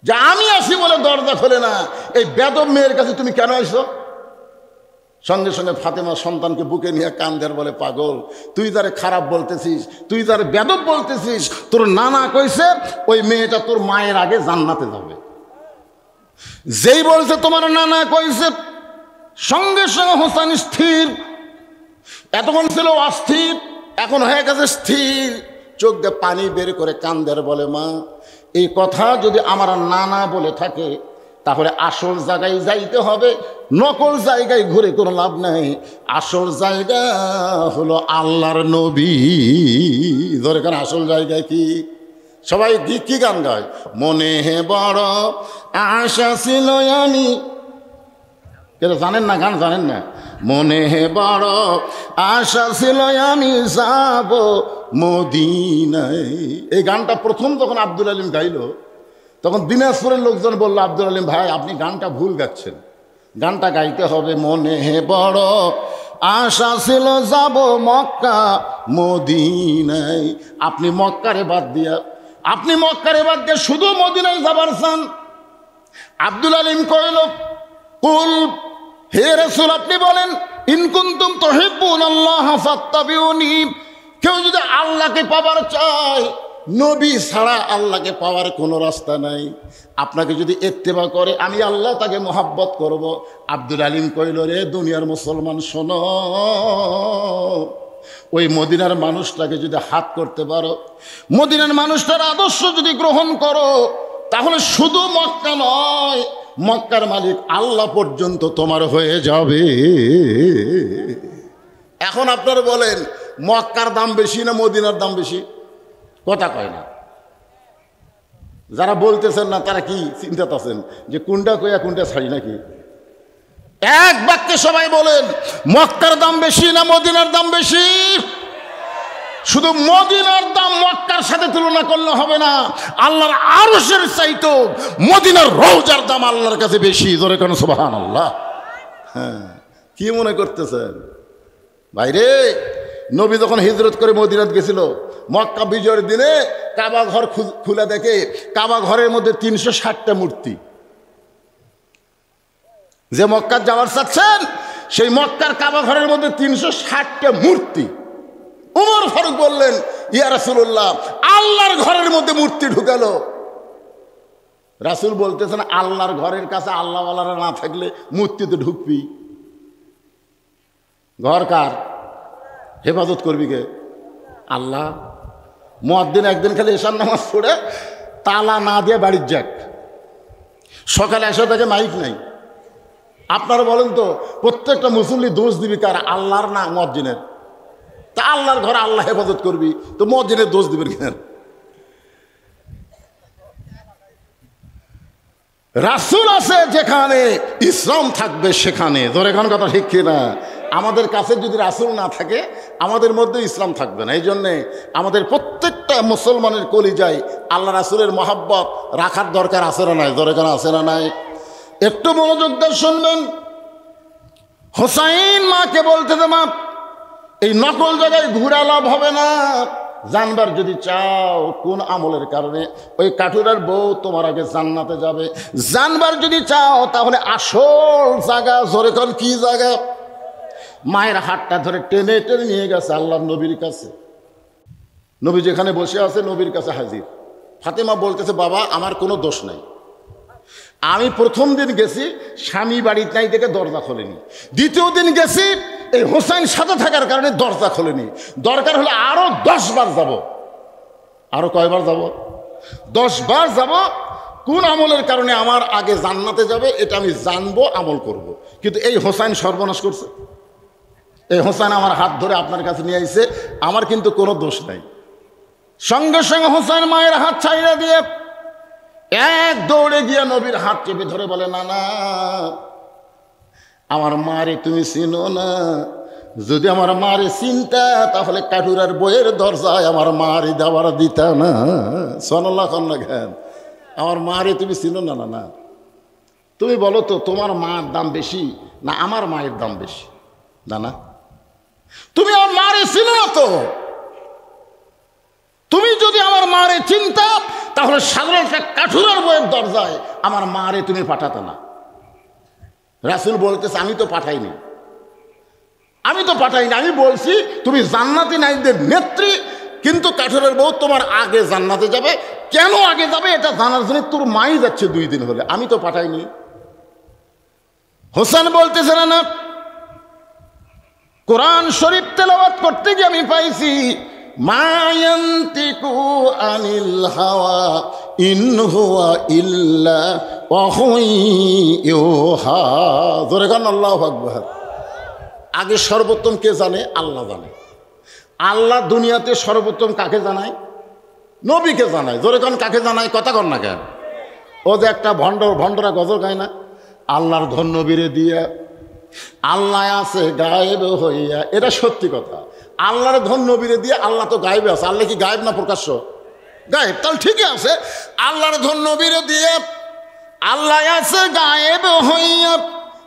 যে আমি আসি বলে দরজা খোলে না, এই বেদব মেয়ের কাছে তুমি কেন আইছো? সঙ্গে সঙ্গে ফাতেমা সন্তানকে বুকে নিয়ে কান্দের, বলে, পাগল, তুই যারে খারাপ বলতেছিস, তুই যারে বেদব বলতেছিস, তোর নানা কইছে ওই মেয়েটা তোর মায়ের আগে জান্নাতে যাবে। যেই বলছে তোমার নানা কইছে, সঙ্গে সঙ্গে হোসেন স্থির। এতক্ষণ ছিল অস্থির, এখন হয়ে গেছে স্থির। চোখ দিয়ে পানি বের করে কান্দের, বলে, মা, এই কথা যদি আমার নানা বলে থাকে তাহলে আসল জায়গায় যাইতে হবে, নকল জায়গায় ঘুরে কোনো লাভ নাই। আসল জায়গা হলো আল্লাহর নবী। ধরে কেন আসল জায়গায় কি? সবাই কি গান গায়? মনে হে বড় আশা ছিল আমি, কেন জানেন না? গান জানেন না? মনে হে বড় আশা ছিল আমি যাব মদিনায়। এই গানটা প্রথম যখন আব্দুল আলিম গাইল, তখন দিনাজপুরের লোকজন বলল, আব্দুল আলিম ভাই, আপনি গানটা ভুল গাচ্ছেন, গানটা গাইতে হবে মনে হে বড় আশা ছিল যাব মক্কা মদিনায়। আপনি মক্কারে বাদ দিয়ে শুধু মদিনায় যাবার চান। আব্দুল আলিম কইল, কুল, হে রাসূল, আপনি বলেন, ইন কুনতুম তুহিব্বুনাল্লাহ ফাত্তাবিউনি। কেউ যদি আল্লাহকে পাবার চায়, নবী ছাড়া আল্লাহকে পাওয়ার কোনো রাস্তা নাই। আপনাকে যদি ইত্তেবা করে আমি আল্লাহ তাকে মোহাব্বত করব। আব্দুল আলিম কইল, রে দুনিয়ার মুসলমান শোনো, ওই মদিনার মানুষটাকে যদি হাত করতে পারো, মদিনার মানুষটার আদর্শ যদি গ্রহণ করো, তাহলে শুধু মক্কা নয়, মক্কার মালিক আল্লাহ পর্যন্ত তোমার হয়ে যাবে। এখন আপনারা বলেন, মক্কার দাম বেশি না মদিনার দাম বেশি? কথা কয় না। যারা বলতেছেন না তারা কি চিন্তাতে আছেন যে কোনটা কইয়া কোনটা ছাড়ি নাকি? এক বাক্যে সবাই বলেন, মক্কার দাম বেশি না মদিনার দাম বেশি? শুধু মদিনার দাম মক্কার সাথে তুলনা করলে হবে না, আল্লাহর আরশের চাইতো মদিনার রওজার দাম আল্লাহর কাছে বেশি। ধরে কেন সুবহানাল্লাহ। হ্যাঁ, কি মনে করতেছেন ভাইরে? নবী যখন হিজরত করে মদিনাত গেছিল, মক্কা বিজয়ের দিনে কাবা ঘর খুলে দেখে কাবা ঘরের মধ্যে 360টা মূর্তি। যে মক্কা যাওয়ার চাচ্ছেন, সেই মক্কার কাবা ঘরের মধ্যে 360টা মূর্তি। উমর ফারুক বললেন, ইয়া রাসূলুল্লাহ, আল্লাহর ঘরের মধ্যে মূর্তি ঢুকালো। রাসূল বলতেছেন, আল্লাহর ঘরের কাছে আল্লাহওয়ালারা না থাকলে মূর্তিতে ঢুকবি? ঘর কার? হেফাজত করবি কে? আল্লাহ। মুয়াজ্জিন একদিন খালি এশার নামাজ পড়ে তালা না দিয়ে বাড়ির যাক, সকালে এসে থেকে মাইক নাই। আপনারা বলেন তো, প্রত্যেকটা মুসল্লি দোষ দিবি কার? আল্লাহর না মুয়াজ্জিনের? তা আল্লাহর ঘরে আল্লাহ হেফাজত করবি, তো মুয়াজ্জিনের দোষ দিবেন কেন? রাসূল আছে যেখানে, ইসলাম থাকবে সেখানে। ধরে কোন কথা ঠিক কিনা? আমাদের কাছে যদি রাসূল না থাকে, আমাদের মধ্যে ইসলাম থাকবে না। এই জন্যে আমাদের প্রত্যেকটা মুসলমানের কলিজায় আল্লাহ রাসূলের মহাব্বত রাখার দরকার আছে না নাই? ধরে কোন আছে না নাই? একটু মনোযোগ দিয়ে শুনবেন। হোসাইন মাকে বলতে দে, মা এই নকল জায়গায় ঘুরে লাভ হবে না। জানবার যদি চাও কোন আমলের কারণে ওই কাঠুরার বউ তোমার আগে জান্নাতে যাবে, জানবার যদি চাও তাহলে আসল জায়গা, জোরে কোন কি জায়গা? মায়ের হাতটা ধরে টেনে টেনে নিয়ে গেছে আল্লাহর নবীর কাছে। নবী যেখানে বসে আছে নবীর কাছে হাজির। ফাতেমা বলতেছে, বাবা আমার কোনো দোষ নাই, আমি প্রথম দিন গেছি স্বামী বাড়িতে নাই দেখে দরজা খোলেনি, দ্বিতীয় দিন গেছি এই হোসাইন সাথে থাকার কারণে দরজা খোলেনি, দরকার হলে আরো 10 বার যাব। আরো কয়বার যাব? 10 বার যাব। কোন আমলের কারণে আমার আগে জান্নাতে যাবে এটা আমি জানবো, আমল করব। কিন্তু এই হোসাইন সর্বনাশ করছে। এই হোসাইন আমার হাত ধরে আপনার কাছে নিয়ে আইছে, আমার কিন্তু কোনো দোষ নাই। সঙ্গে সঙ্গে হোসাইন মায়ের হাত ছাইড়া দিয়ে এক দৌড়ে গিয়ে নবীর হাত চেপে ধরে বলে, না না, আমার মারে তুমি চিনো না। যদি আমার মারে চিনতা তাহলে কাঠুরার বইয়ের দরজায় আমার মারে দেওয়ার দিতা না। সোনাল্লাহ কন্যা জ্ঞান, আমার মারে তুমি চিনো না? না না, তুমি বলো তো তোমার মার দাম বেশি না আমার মায়ের দাম বেশি? না না, তুমি আমার মারে চিনো না তো। তুমি যদি আমার মারে চিনতা তাহলে সাধারণ একটা কাঠুরার বইয়ের দরজায় আমার মারে তুমি পাঠাতে না। রাসূল বলতেছে, আমি তো পাঠাইনি, আমি তো পাঠাইনি, আমি বলছি তুমি জান্নাতি নারীদের নেত্রী, কিন্তু কাঠুরের বউ তোমার আগে জান্নাতে যাবে। কেন আগে যাবে এটা জানার জন্য তোর মাই যাচ্ছে 2 দিন হলে, আমি তো পাঠাইনি। হোসেন বলতেছে, না না, কোরআন শরীফ তেলাওয়াত করতে গিয়ে আমি পাইছি, মা ইয়ান্তিকু আনিল হাওয়া ইন হুয়া ইল্লা ওয়াহয়ুন ইউহা। জোরে গান আল্লাহু আকবার। আগে সর্বোত্তম কে জানে? আল্লাহ জানে। আল্লাহ দুনিয়াতে সর্বোত্তম কাকে জানায়? নবীকে জানায়। জোরে গান কাকে জানায়? কথা কন না কেন? ও যে একটা ভণ্ডরা গজল গায় না, আল্লাহর ধন নবীরে দিয়া, আল্লাহ আছে গায়েব হইয়া। এটা সত্যি কথা। আল্লাহর ধন নবীরে দিয়ে, আল্লাহ তো গায়েবে আছে। আল্লাহ কি গায়েব না প্রকাশ্য? গায়েব। তাহলে ঠিকই আছে, আল্লাহর ধন নবীরে দিয়ে আল্লাহ আছে গায়েব হইয়া।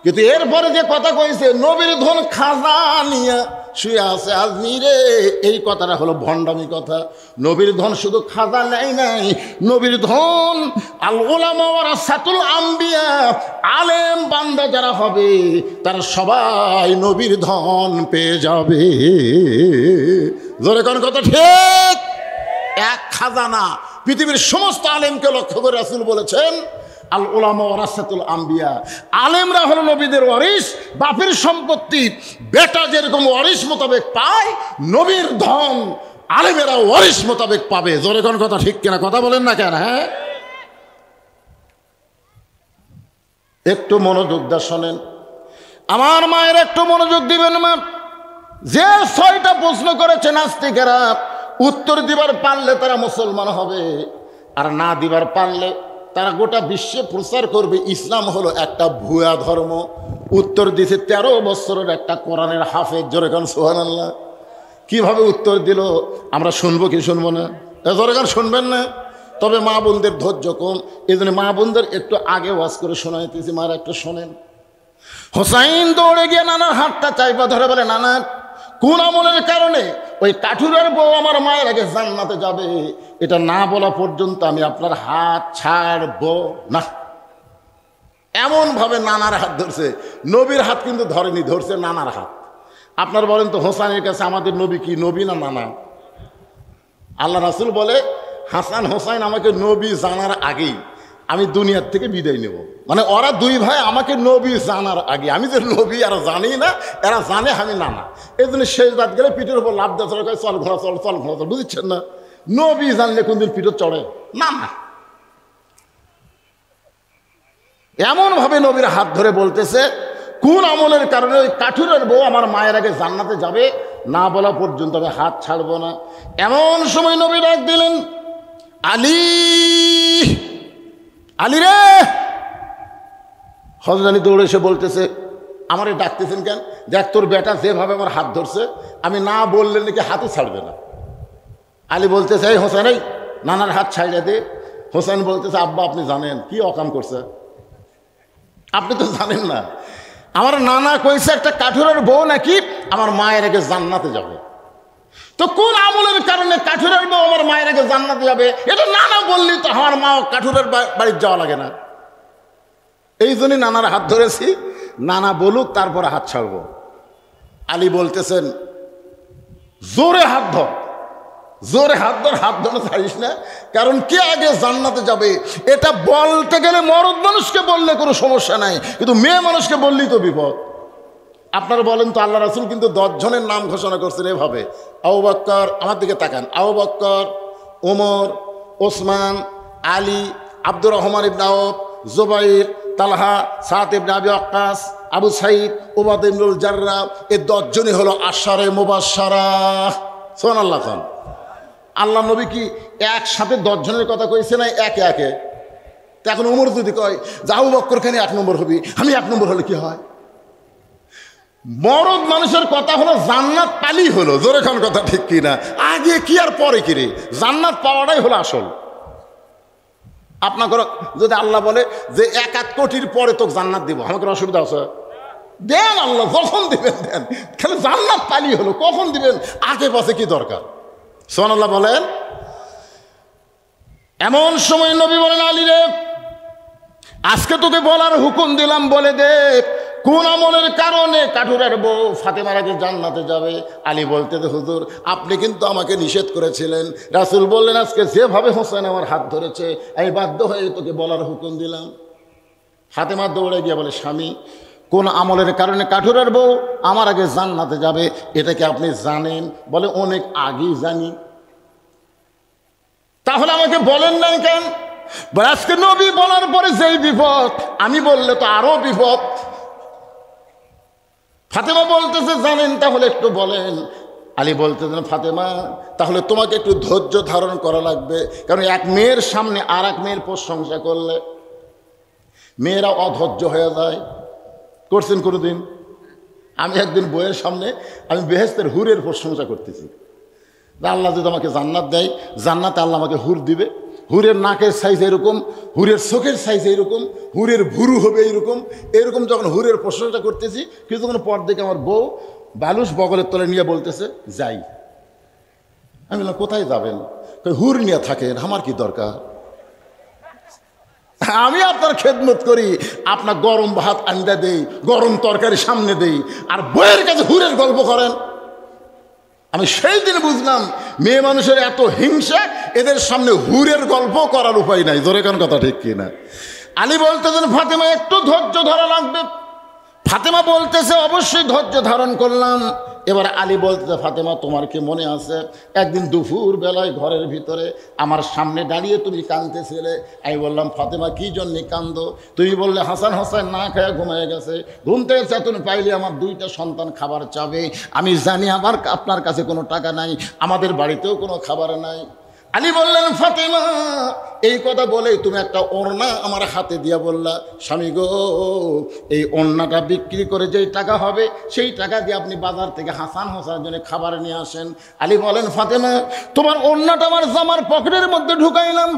কিন্তু এরপরে যে কথা কইছে, নবীর ধন খাজা নিয়া শুয়ে আছে আজমিরে, এই কথাটা হলো ভণ্ডামি কথা। নবীর ধন শুধু খাজা নেয় নাই, নবীর ধন আল উলামা ওয়ারাসাতুল আম্বিয়া, আলেম বান্দা যারা হবে তারা সবাই নবীর ধন পেয়ে যাবে। জোরে কোন কথা ঠিক? এক খাজানা পৃথিবীর সমস্ত আলেমকে লক্ষ্য করে রাসূল বলেছেন, আল উলামা ওয়ারাসাতুল আম্বিয়া, আলেমরা হলো নবীদের ওয়ারিস। বাপের সম্পত্তি বেটা যেরকম ওয়ারিস মোতাবেক পায়, নবীর ধন আলেমেরা ওয়ারিস মোতাবেক পাবে। জোরে কোন কথা ঠিক কিনা? কথা বলেন না কেন? হ্যাঁ, একটু মনোযোগ দিয়ে শোনেন। আমার মায়ের একটু মনোযোগ দিবেন। মা যে 6টা প্রশ্ন করেছে নাস্তিকেরা, উত্তর দিবার পারলে তারা মুসলমান হবে, আর না দিবার পারলে তারা গোটা বিশ্বে প্রচার করবে ইসলাম হলো একটা ভুয়া ধর্ম। উত্তর দিছে 13 বছরের একটা কোরআনের হাফেজ। জোরে গান সুবহানাল্লাহ। কিভাবে উত্তর দিল আমরা শুনবো কি শুনবো না? জোরে গান শুনবেন না? তবে মা বোনদের ধৈর্য কম, এই জন্য মা বোনদের একটু আগে ওয়াজ করে শোনাইতেছি। মারা একটু শোনেন। হোসাইন দৌড়ে গিয়ে নানার হাতটা চাইপা ধরে বলে, নানা কোন আমলের কারণে ওই কাঠুরের বউ আমার মায়ের আগে জান্নাতে যাবে, এটা না বলা পর্যন্ত আমি আপনার হাত ছাড়বো না। এমন ভাবে নানার হাত ধরছে, নবীর হাত কিন্তু ধরেনি, ধরছে নানার হাত। আপনার বলেন তো হোসাইনের কাছে আমাদের নবী কি নবী না নানা? আল্লাহ রাসূল বলে, হাসান হোসাইন আমাকে নবী জানার আগেই আমি দুনিয়ার থেকে বিদায় নেব। মানে ওরা দুই ভাই আমাকে নবী জানার আগে, আমি যে নবী আর জানি না, এরা জানে আমি নানা, এই জন্য শেষ রাত গেলে পিঠের উপর লাভ দেওয়া চলে, চল ঘোড়া চল, চল ঘোড়া চল, বুঝছেন না? নবী জানলে কোনদিন পিঠে চড়ে না? না। এমন ভাবে নবীর হাত ধরে বলতেছে, কোন আমলের কারণে ওই কাঠুরের বউ আমার মায়ের আগে জান্নাতে যাবে, না বলা পর্যন্ত আমি হাত ছাড়বো না। এমন সময় নবী ডাক দিলেন, আলী, আলী রে। হযরত আলী দৌড়ে এসে বলতেছে, আমারে ডাকতেছেন কেন? দেখ তোর বেটা যেভাবে আমার হাত ধরছে, আমি না বললে নাকি হাতই ছাড়বে না। আলী বলতেছে, এই হোসেন, এই নানার হাত ছাড়িয়ে দে। হোসেন বলতেছে, আব্বা আপনি জানেন কি অকাম করছে? আপনি তো জানেন না, আমার নানা কইছে একটা কাঠুরের বউ নাকি আমার মায়ের আগে জান্নাতে যাবে। তো কোন আমলের কারণে কাঠুরের বউ আমার মায়ের আগে জান্নাতে যাবে? এটা নানা বললি তো আমার মা কাঠুরের বাড়ির যাওয়া লাগে না। এই জন্যই নানার হাত ধরেছি, নানা বলুক তারপরে হাত ছাড়বো। আলী বলতেছেন, জোরে হাত ধর, জোরে হাত ধর, হাত ধরে ছাড়িস না। কারণ কে আগে জান্নাতে যাবে এটা বলতে গেলে মরদ মানুষকে বললে কোনো সমস্যা নাই, কিন্তু মেয়ে মানুষকে বললেই তো বিপদ। আপনারা বলেন তো, আল্লাহ রাসূল কিন্তু 10 জনের নাম ঘোষণা করছেন এভাবে, আবু বকর, আমার দিকে তাকান, আবু বকর, ওমর, ওসমান, আলী, আব্দুর রহমান ইবনে আওফ, জুবাইর, তালহা, সাদ ইবনে আবি ওয়াক্কাস, আবু সাঈদ, উবাদা ইবনুল জাররাহ। এই 10 জনই হলো আশারে মুবাশশারা। সুবহানাল্লাহ খান। আল্লাহ নবী কি একসাথে 10 জনের কথা কইছে না একে একে? তো এখন ওমর যদি কয় যে আবু বকর খানি 1 নম্বর হবি, আমি 1 নম্বর হলে কি হয়? মরদ মানুষের কথা হলো জান্নাত পালি হলো, জোরে খান কথা ঠিক কি না? আগে কি আর পরে কি রে? জান্নাত পাওয়াটাই হলো আসল। আপনাকে যদি আল্লাহ বলে যে 1 কোটির পরে তোকে জান্নাত দিব, আমাকে অসুবিধা আছে? দেন, আল্লাহ যখন দিবেন দেন, খালি জান্নাত পালি হলো, কখন দিবেন আগে পাশে কি দরকার? সুবহানাল্লাহ বলেন। এমন সময় নবী বলেন, আলী রে, আজকে তোকে বলার হুকুম দিলাম, বলে দে কোন আমলের কারণে কাঠুরের বউ ফাতেমার আগে জান্নাতে যাবে? আলী বলতে, হুজুর আপনি কিন্তু আমাকে নিষেধ করেছিলেন। রাসূল বললেন, আজকে যেভাবে হোসেন আমার হাত ধরেছে আমি বাধ্য হয়ে তোকে বলার হুকুম দিলাম। ফাতেমা দৌড়ে গিয়ে বলে, স্বামী, কোন আমলের কারণে কাঠুরের বউ আমার আগে জান্নাতে যাবে এটা কি আপনি জানেন? বলে, অনেক আগেই জানি। তাহলে আমাকে বলেন নাই কেন? আজকে নবী বলার পরে যেই বিপদ, আমি বললে তো আরো বিপদ। ফাতেমা বলতেছে, জানেন, তাহলে একটু বলেন। আলী বলতেছেন, ফাতেমা, তাহলে তোমাকে একটু ধৈর্য ধারণ করা লাগবে, কারণ এক মেয়ের সামনে আর এক মেয়ের প্রশংসা করলে মেয়েরা অধৈর্য হয়ে যায়। করছেন কোনোদিন? আমি একদিন বইয়ের সামনে আমি বেহেশতের হুরের প্রশংসা করতেছি, আল্লাহ যদি আমাকে জান্নাত দেয়, জান্নাতে আল্লাহ আমাকে হুর দিবে, হুরের নাকের সাইজ এরকম, হুরের চোখের সাইজ এইরকম, হুরের ভুরু হবে এইরকম। এরকম যখন হুরের প্রশংসা করতেছি, কিছুক্ষণ পর দেখে আমার বউ বালুস বগলের তলে নিয়ে বলতেছে, যাই। আমি বললাম, কোথায় যাবেন? হুর নিয়ে থাকেন, আমার কি দরকার? আমি আপনার খেদমত করি, আপনার গরম ভাত আন্দা দেই, গরম তরকারি সামনে দেই, আর বইয়ের কাছে হুরের গল্প করেন। আমি সেই দিন বুঝলাম মেয়ে মানুষের এত হিংসা, এদের সামনে হুরের গল্প করার উপায় নাই। জোরে কোন কথা ঠিক কিনা? আলী বলতেছেন, ফাতেমা একটু ধৈর্য ধরা লাগবে। ফাতেমা বলতেছে, অবশ্যই ধৈর্য ধারণ করলাম। এবার আলী বলতেছে, ফাতেমা, তোমার কি মনে আছে একদিন দুপুর বেলায় ঘরের ভিতরে আমার সামনে দাঁড়িয়ে তুমি কাঁদতেছিলে? আমি বললাম, ফাতেমা, কি জন্যে কান্দো? তুমি বললে, হাসান হোসেন না খেয়ে ঘুমিয়ে গেছে, ঘুম থেকে চেতন পাইলে আমার 2টা সন্তান খাবার চাবে। আমি জানি আপনার কাছে কোনো টাকা নাই, আমাদের বাড়িতেও কোনো খাবার নাই। আলী বললেন, ফাতেমা, এই কথা বলেই তুমি একটা ওড়না আমার হাতে দিয়া বললা, স্বামী গো, এই ওড়নাটা বিক্রি করে যেই টাকা হবে সেই টাকা দিয়ে আপনি বাজার থেকে হাসান হোসেনের জন্য খাবার নিয়ে আসেন। আলী বলেন, ফাতেমা, তোমার ওড়নাটা আমার জামার পকেটের মধ্যে ঢুকাইলাম,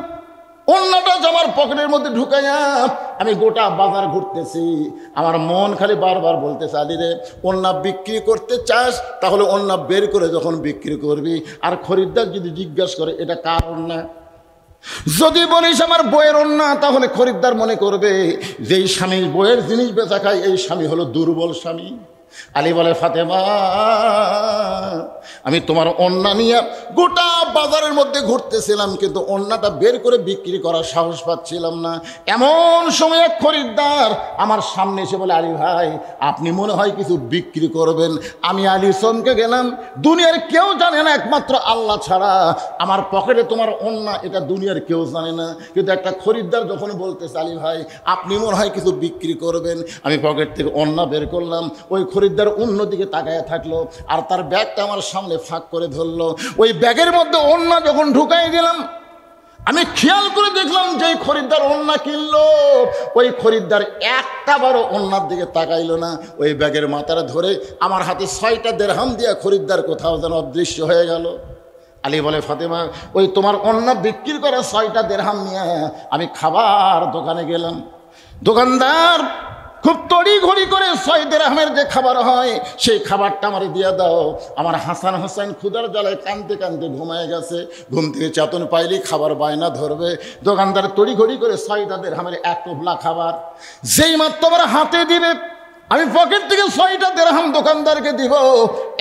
ওড়নাটা জামার পকেটের মধ্যে ঢুকাইয়া আমি গোটা বাজার ঘুরতেছি, আমার মন খালি বারবার বলতেছে, আলী রে, ওড়না বিক্রি করতে চাস তাহলে ওড়না বের করে যখন বিক্রি করবি, আর খরিদ্দার যদি জিজ্ঞাসা করে এটা কার ওড়না, যদি বলিস আমার বইয়ের ওড়না, তাহলে খরিদ্দার মনে করবে যেই স্বামী বইয়ের জিনিস বেচা খায় এই স্বামী হলো দুর্বল স্বামী। আলী বলে, ফাতেমা আমি তোমার ওড়না নিয়ে গোটা বাজারের মধ্যে ঘুরতেছিলাম, কিন্তু ওড়নাটা বের করে বিক্রি করার সাহস পাচ্ছিলাম না। এমন সময় এক খরিদ্দার আমার সামনে এসে বলে, আলী ভাই আপনি মনে হয় কিছু বিক্রি করবেন। আমি আলী চমকে গেলাম। দুনিয়ার কেউ জানে না একমাত্র আল্লাহ ছাড়া আমার পকেটে তোমার ওড়না, এটা দুনিয়ার কেউ জানে না। কিন্তু একটা খরিদ্দার যখন বলতেছে, আলী ভাই আপনি মনে হয় কিছু বিক্রি করবেন, আমি পকেট থেকে ওড়না বের করলাম। ওই খরিদ্দার অন্যদিকে তাকায় থাকলো আর তার ব্যাগটা আমার সামনে ফাঁক করে ধরলো। ওই ব্যাগের মধ্যে ওড়না যখন ঢুকাই দিলাম, আমি খেয়াল করে দেখলাম যে খরিদ্দার ওড়না কিনলো, ওই খরিদ্দার একটা বারও ওড়নার দিকে তাকাইলো না। ওই ব্যাগের মাথাটা ধরে আমার হাতে 6টা দিরহাম দিয়ে খরিদ্দার কোথাও যেন অদৃশ্য হয়ে গেল। আলী বলে, ফাতেমা ওই তোমার ওড়না বিক্রি করা 6টা দিরহাম নিয়ে আমি খাবার দোকানে গেলাম। দোকানদার খুব তড়ি ঘড়ি করে 6 দিরহামের যে খাবার হয় সেই খাবারটা আমারে দিয়ে দাও। আমার হাসান হোসেন ক্ষুধার জ্বালায় কাঁদতে কাঁদতে ঘুমায় গেছে, ঘুম থেকে চেতন পাইলেই খাবার বায়না ধরবে। দোকানদার তড়ি ঘড়ি করে 6টা দিরহামের এক টোপলা খাবার যেই মাত্র আমার হাতে দিবে, আমি পকেট থেকে 6টা দিরহাম দোকানদারকে দিব।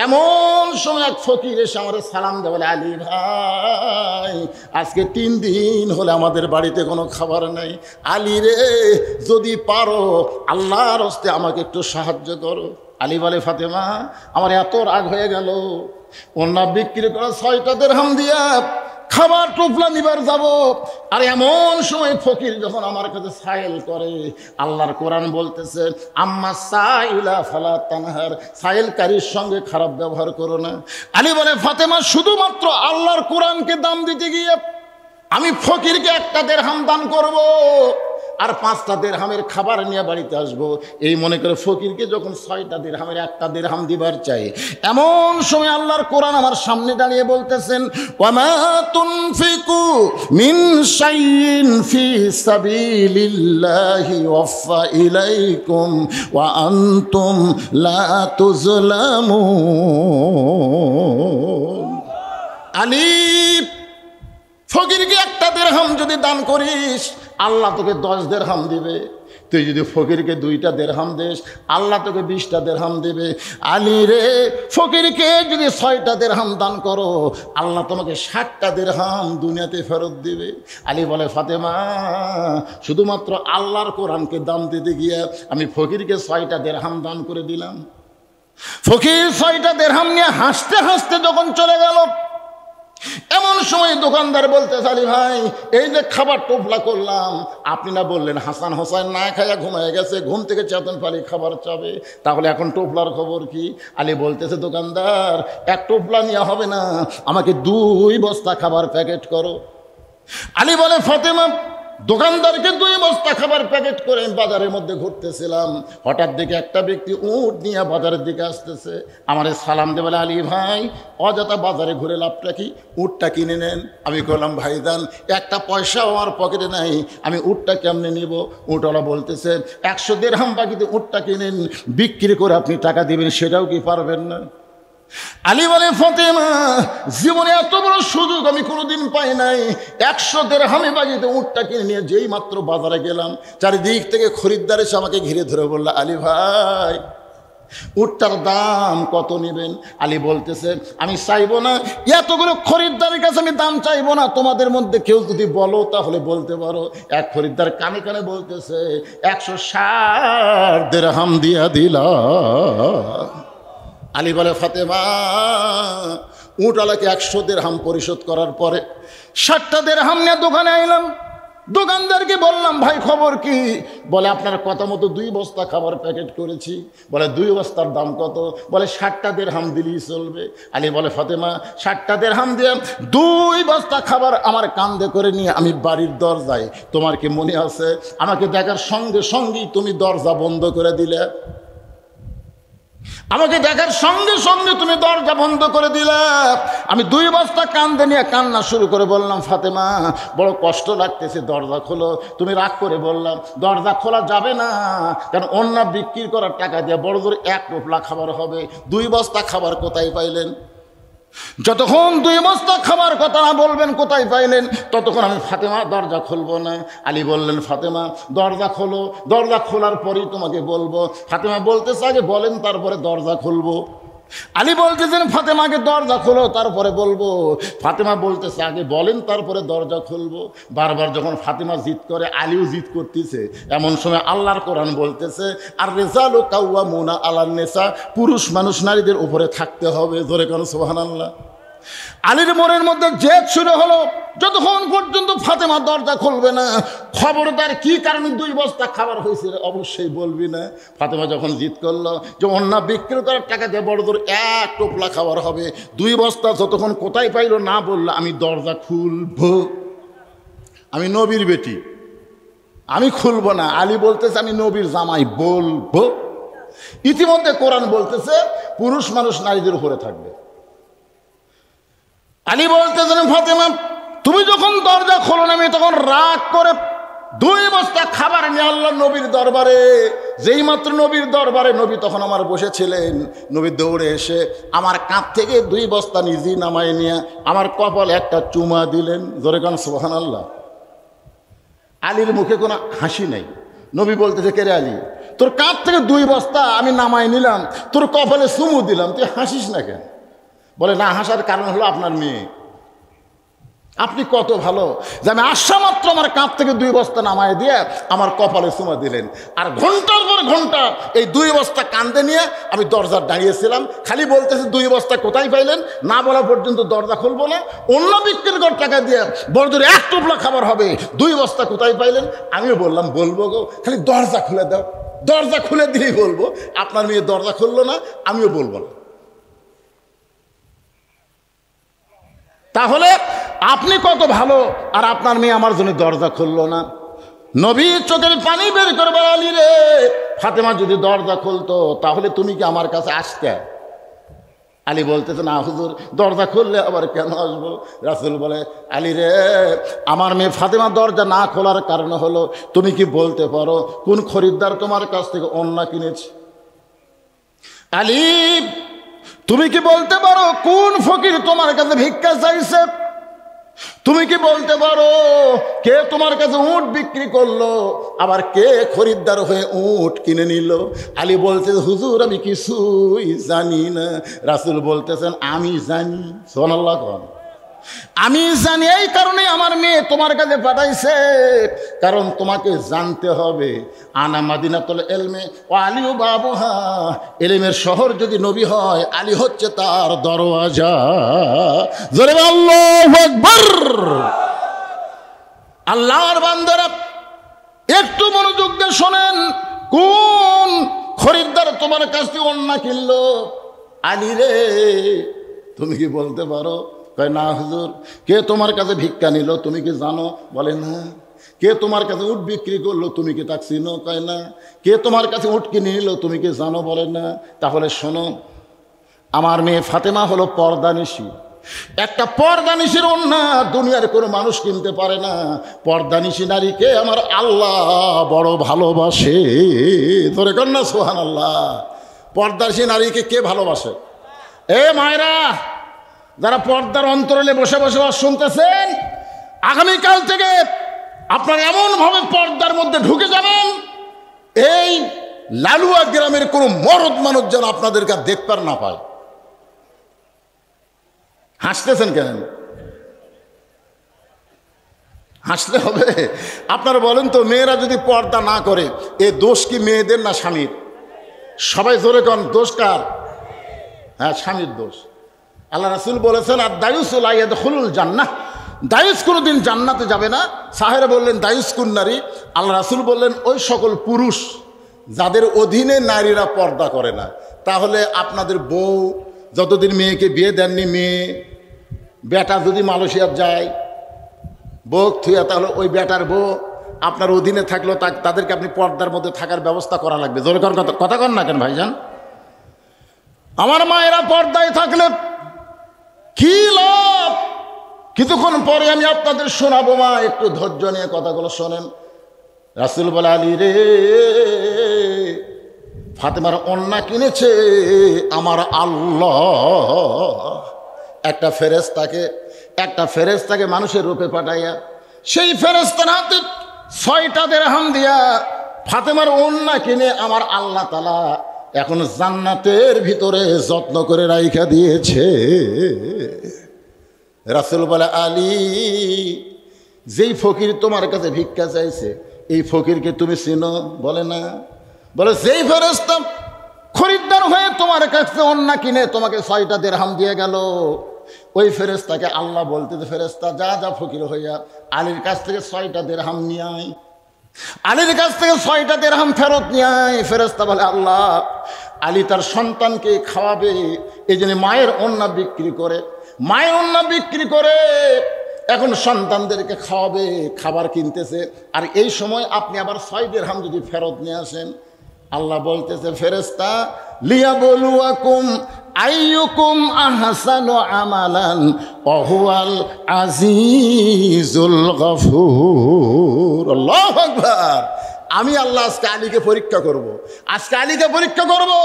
এমন সময় এক ফকির এসে আমার সালাম দেয়, বলে, আলী ভাই আজকে 3 দিন হলে আমাদের বাড়িতে কোনো খাবার নাই। আলী রে যদি পারো আল্লাহর হস্তে আমাকে একটু সাহায্য করো। আলী বলে, ফাতেমা আমার এত রাগ হয়ে গেল, ওড়না বিক্রি করা 6টা দিরহাম দিয়া খাবার টোপলা নিবার যাব, আর এমন সময় ফকির যখন আমার কাছে সাইল করে, আল্লাহর কোরআন বলতেছে, আম্মা সাইলা ফালা তানহার, সাইলকারীর সঙ্গে খারাপ ব্যবহার করো না। আলী বলে, ফাতেমা শুধুমাত্র আল্লাহর কোরআনকে দাম দিতে গিয়ে আমি ফকিরকে 1টা দিরহাম দান করব আর 5টা দিরহামের খাবার নিয়ে বাড়িতে আসবো, এই মনে করে ফকিরকে যখন 6টা দিরহামের 1টা দিরহাম দিবার চাই, এমন সময় আল্লাহর কোরআন আমার সামনে দাঁড়িয়ে বলতেছেন, ওয়ামা তুনফিকু মিন শাইইন ফি সাবিলিল্লাহি ওয়াফা ইলাইকুম ওয়া আনতুম লা তুজলামুন। আলী ফকিরকে 1টা দিরহাম যদি দান করিস আল্লাহ তোকে 10 দিরহাম দিবে। তুই যদি ফকিরকে 2টা দিরহাম দিস আল্লাহ তোকে 20টা দিরহাম দেবে। আলী রে ফকিরকে যদি 6টা দিরহাম দান করো আল্লাহ তোমাকে 60টা দিরহাম দুনিয়াতে ফেরত দিবে। আলী বলে, ফাতেমা শুধুমাত্র আল্লাহর কোরআনকে দাম দিতে গিয়ে আমি ফকিরকে 6টা দিরহাম দান করে দিলাম। ফকির 6টা দিরহাম নিয়ে হাসতে হাসতে যখন চলে গেল, এমন সময় দোকানদার বলতে, আলী ভাই এই যে খাবার টোপলা করলাম, আপনি না বললেন হাসান হোসেন না খাইয়া ঘুমায় গেছে, ঘুম থেকে চেতন পালি খাবার চাবে, তাহলে এখন টোপলার খবর কি? আলী বলতেছে, দোকানদার 1 টোপলা নিয়ে হবে না, আমাকে 2 বস্তা খাবার প্যাকেট করো। আলী বলে, ফাতেমা দোকানদারকে 2 বস্তা খাবার প্যাকেট করে বাজারের মধ্যে ঘুরতেছিলাম, হঠাৎ দেখে একটা ব্যক্তি উট নিয়ে বাজারের দিকে আসতেছে। আমারে সালাম দে, বলে, আলী ভাই অযথা বাজারে ঘুরে লাভটা কি, উটটা কিনে নেন। আমি বললাম, ভাইজান 1টা পয়সাও আমার পকেটে নাই, আমি উটটা কেমনে নিব? উটওয়ালা বলতেছে, 100 দিরহাম বাকিতে উটটা কিনেন, বিক্রি করে আপনি টাকা দিবেন, সেটাও কি পারবেন না? আলী বলে, ফাতেমা জীবনে এত বড় সুযোগ আমি কোনোদিন পাই নাই। 100 দিরহামে বাজিতে উটটা কিনে নিয়ে যেই মাত্র বাজারে গেলাম, চারিদিক থেকে খরিদ্দার এসে আমাকে ঘিরে ধরে বলল, আলী ভাই উটটার দাম কত নেবেন? আলী বলতেছে, আমি চাইবো না, এতগুলো খরিদ্দারের কাছে আমি দাম চাইবো না, তোমাদের মধ্যে কেউ যদি বলো তাহলে বলতে পারো। এক খরিদ্দার কানে কানে বলতেছে, 160 দিরহাম দিয়া দিলা। আলী বলে, ফাতেমা উটওয়ালাকে 100 দিরহাম পরিশোধ করার পরে 60টা দিরহাম নিয়ে দোকানে আইলাম। দোকানদারকে বললাম, ভাই খবর কি? বলে, আপনার কথা মতো 2 বস্তা খাবার প্যাকেট করেছি। বলে, 2 বস্তার দাম কত? বলে, 60টা দিরহাম দিলেই চলবে। আলী বলে, ফাতেমা 60টা দিরহাম দিয়ে 2 বস্তা খাবার আমার কাঁধে করে নিয়ে আমি বাড়ির দরজায়, তোমার কি মনে আছে আমাকে দেখার সঙ্গে সঙ্গেই তুমি দরজা বন্ধ করে দিলে? আমাকে দেখার সঙ্গে সঙ্গে তুমি দরজা বন্ধ করে দিলে। আমি 2 বস্তা কাঁধে নিয়ে কান্না শুরু করে বললাম, ফাতেমা বড় কষ্ট লাগতেছে, দরজা খোলো। তুমি রাগ করে বললাম, দরজা খোলা যাবে না, কারণ অন্য বিক্রি করার টাকা দিয়ে বড় জোর 1 টোপলা খাবার হবে, 2 বস্তা খাবার কোথায় পাইলেন? যতক্ষণ 2 বস্তা খাবার কথা না বলবেন কোথায় পাইলেন, ততক্ষণ আমি ফাতেমা দরজা খুলবো না। আলী বললেন, ফাতেমা দরজা খোলো, দরজা খোলার পরেই তোমাকে বলবো। ফাতেমা বলতেছে, আগে বলেন তারপরে দরজা খুলবো। আলী বলতেছেন, ফাতেমাকে দরজা খোলো তারপরে বলবো। ফাতেমা বলতেছে, আগে বলেন তারপরে দরজা খুলবো। বারবার যখন ফাতেমা জিদ করে, আলীও জিদ করতেছে। এমন সময় আল্লাহর কোরআন বলতেছে, আর রিজালু কাওয়ামুনা আলান নিসা, পুরুষ মানুষ নারীদের উপরে থাকতে হবে। জোরে কোন সুবহানাল্লাহ। আলীর মনের মধ্যে জেদ শুরু হলো, যতক্ষণ পর্যন্ত ফাতেমা দরজা খুলবে না, খবরদার কি কারণে 2 বস্তা খাবার হয়েছে অবশ্যই বলবি না। ফাতেমা যখন জিদ করলো যে অন্য বিক্রি করার টাকা দিয়ে বড় দূর 1 টোপলা খাবার হবে, 2 বস্তা যতক্ষণ কোথায় পাইলো না বললো, আমি দরজা খুলবো। আমি নবীর বেটি, আমি খুলবো না। আলী বলতেছে, আমি নবীর জামাই, বলবো। ইতিমধ্যে কোরআন বলতেছে পুরুষ মানুষ নারীদের উপরে থাকবে। আলী বলতেছেন, ফাতেমা তুমি যখন দরজা খোলো না, আমি তখন রাগ করে 2 বস্তা খাবার নিয়ে আল্লাহ নবীর দরবারে, যেই মাত্র নবীর দরবারে নবী তখন আমার বসেছিলেন, নবী দৌড়ে এসে আমার কাঁধ থেকে 2 বস্তা নিজেই নামায় নিয়ে আমার কপাল একটা চুমা দিলেন। জোরে কান সুবহানাল্লাহ। আলীর মুখে কোনো হাসি নাই। নবী বলতেছে, কে রে আলী, তোর কাঁধ থেকে 2 বস্তা আমি নামাই নিলাম, তোর কপালে চুমু দিলাম, তুই হাসিস না কেন? বলে, না হাসার কারণ হলো আপনার মেয়ে। আপনি কত ভালো যে আমি আসা মাত্র আমার কাঁধ থেকে 2 বস্তা নামায় দিয়ে আমার কপালে চুমা দিলেন। আর ঘন্টার পর ঘন্টা এই 2 বস্তা কান্দে নিয়ে আমি দরজার দাঁড়িয়েছিলাম। খালি বলতেছে 2 বস্তা কোথায় পাইলেন, না বলা পর্যন্ত দরজা খুলবো না। অন্য বিক্রির কর টাকা দিয়ে বড় দূরে 1 টোপলা খাবার হবে, 2 বস্তা কোথায় পাইলেন? আমিও বললাম, বলবো গো, খালি দরজা খুলে দাও। দরজা খুলে দিলেই বলবো। আপনার মেয়ে দরজা খুললো না, আমিও বলবো না। তাহলে আপনি কত ভালো, আর আপনার মেয়ে আমার জন্য দরজা খুললো না। নবী চোখের পানি বের করে বলে, আলী রে, ফাতেমা যদি দরজা খুলতো তাহলে তুমি কি আমার কাছে আসতে? আলী বলতেছে, না হুজুর, দরজা খুললে আবার কেন আসবো? রাসূল বলে, আলী রে, আমার মেয়ে ফাতেমা দরজা না খোলার কারণ হলো, তুমি কি বলতে পারো কোন খরিদ্দার তোমার কাছ থেকে ওন্না কিনেছে? আলী, তুমি কি বলতে পারো কোন ফকির তোমার কাছে ভিক্ষা চাইছে? তুমি কি বলতে পারো কে তোমার কাছে উট বিক্রি করলো, আবার কে খরিদ্দার হয়ে উট কিনে নিল? আলী বলছে, হুজুর আমি কিছুই জানি না। রাসূল বলতেছেন, আমি জানি। সুবহানাল্লাহ। আমি জানি, এই কারণে আমার মেয়ে তোমার কাছে পাঠাইছে, কারণ তোমাকে জানতে হবে আনা মাদিনাতুল ইলমি ওয়া আলিউ বাবুহা, ইলমের শহর যদি নবী হয়, আলী হচ্ছে তার দরওয়াজা। জোরে আল্লাহু আকবার। আল্লাহর বান্দারা একটু মনোযোগ দিয়ে শোনেন, কোন খরিদ্দার তোমার কাছ থেকে ওন্না কিনলো? আলী রে, তুমি কি বলতে পারো? কয়, না হুজুর। কে তোমার কাছে ভিক্ষা নিল তুমি কি জানো? বলে, না। কে তোমার কাছে উট বিক্রি করলো তুমি কি তাকে চিনো? কয়, না। কে তোমার কাছে উট কিনে নিল তুমি কি জানো? বলে, না। তাহলে শোনো, আমার মেয়ে ফাতেমা হলো পর্দানিশী। একটা পর্দানিশীর ওন্না দুনিয়ার কোনো মানুষ কিনতে পারে না। পর্দানিশী নারীকে আমার আল্লাহ বড় ভালোবাসে। ধরে কর না সুবহানাল্লাহ। পর্দানিশী নারীকে কে ভালোবাসে? এ মায়েরা, যারা পর্দার অন্তরালে বসে বসে শুনতেছেন, আগামীকাল থেকে আপনারা এমনভাবে পর্দার মধ্যে ঢুকে যাবেন, এই লালুয়া গ্রামের কোনো মরদ মানুষ যেন আপনাদেরকে দেখতে না পায়। হাসতেছেন কেন? হাসতে হবে। আপনারা বলেন তো, মেয়েরা যদি পর্দা না করে, এ দোষ কি মেয়েদের না স্বামীর? সবাই জোরে কন, দোষ কার? হ্যাঁ, স্বামীর দোষ। আল্লাহ রাসূল বলেছেন, আর দায়ুস লা ইয়াদখুলুল জান্নাহ, দায়ুস কোনোদিন জান্নাতে যাবে না। সাহেরা বললেন, দায়ুস কোন নারী? আল্লাহ রাসূল বললেন, ওই সকল পুরুষ যাদের অধীনে নারীরা পর্দা করে না। তাহলে আপনাদের বউ যতদিন মেয়েকে বিয়ে দেননি, মেয়ে বেটা যদি মালয়েশিয়ার যায় বউ থুয়া, তাহলে ওই বেটার বউ আপনার অধীনে থাকলো, তাদেরকে আপনি পর্দার মধ্যে থাকার ব্যবস্থা করা লাগবে। জোরে কথা কন না কেন ভাইজান? আমার মায়েরা পর্দায় থাকলে কি লাভ? কিছুক্ষণ পরে আমি আপনাদের শোনাবো, মা একটু ধৈর্য নিয়ে কথাগুলো শোনেন। রাসূল বলে, আলী রে, ফাতেমার ওন্না কিনেছে আমার আল্লাহ। একটা ফেরেশতাকে মানুষের রূপে পাঠাইয়া সেই ফেরেশতার হাতে 6টা দিরহাম দিয়া ফাতেমার ওড়না কিনে আমার আল্লাহ তাআলা এখন জান্নাতের ভিতরে যত্ন করে রাইখা দিয়েছে। রাসূল বলে, আলী, যেই ফকির তোমার কাছে ভিক্ষা চাইছে এই ফকিরকে তুমি চিনো? বলে না। বলে, যেই ফেরেশতা খরিদ্দার হয়ে তোমার কাছে ওড়না কিনে তোমাকে 6টা দিরহাম দিয়ে গেল, ওই ফেরেশতাকে আল্লাহ বলতেছে, ফেরেশতা যা যা ফকির হইয়া আলীর কাছ থেকে 6টা দিরহাম নিয়ে আয়, আলীর কাছ থেকে 6টা দিরহাম ফেরত নিয়ে আয়। ফেরেশতা বলে, আল্লাহ, আলী তার সন্তানকে খাওয়াবে, এই জন্য মায়ের ওড়না বিক্রি করে এখন সন্তানদেরকে খাওয়াবে, খাবার কিনতেছে। আর এই সময় আপনি আবার 6 দিরহাম যদি ফেরত নিয়ে আসেন, আল্লাহ বলতেছে, ফেরেশতা লিয়াবলুয়াকুম আইয়ুকুম আহসানু আমালান ওয়া হুয়াল আজিজুল গফুর। আল্লাহু আকবার। আমি আল্লাহ আজকে আলীকে পরীক্ষা করব।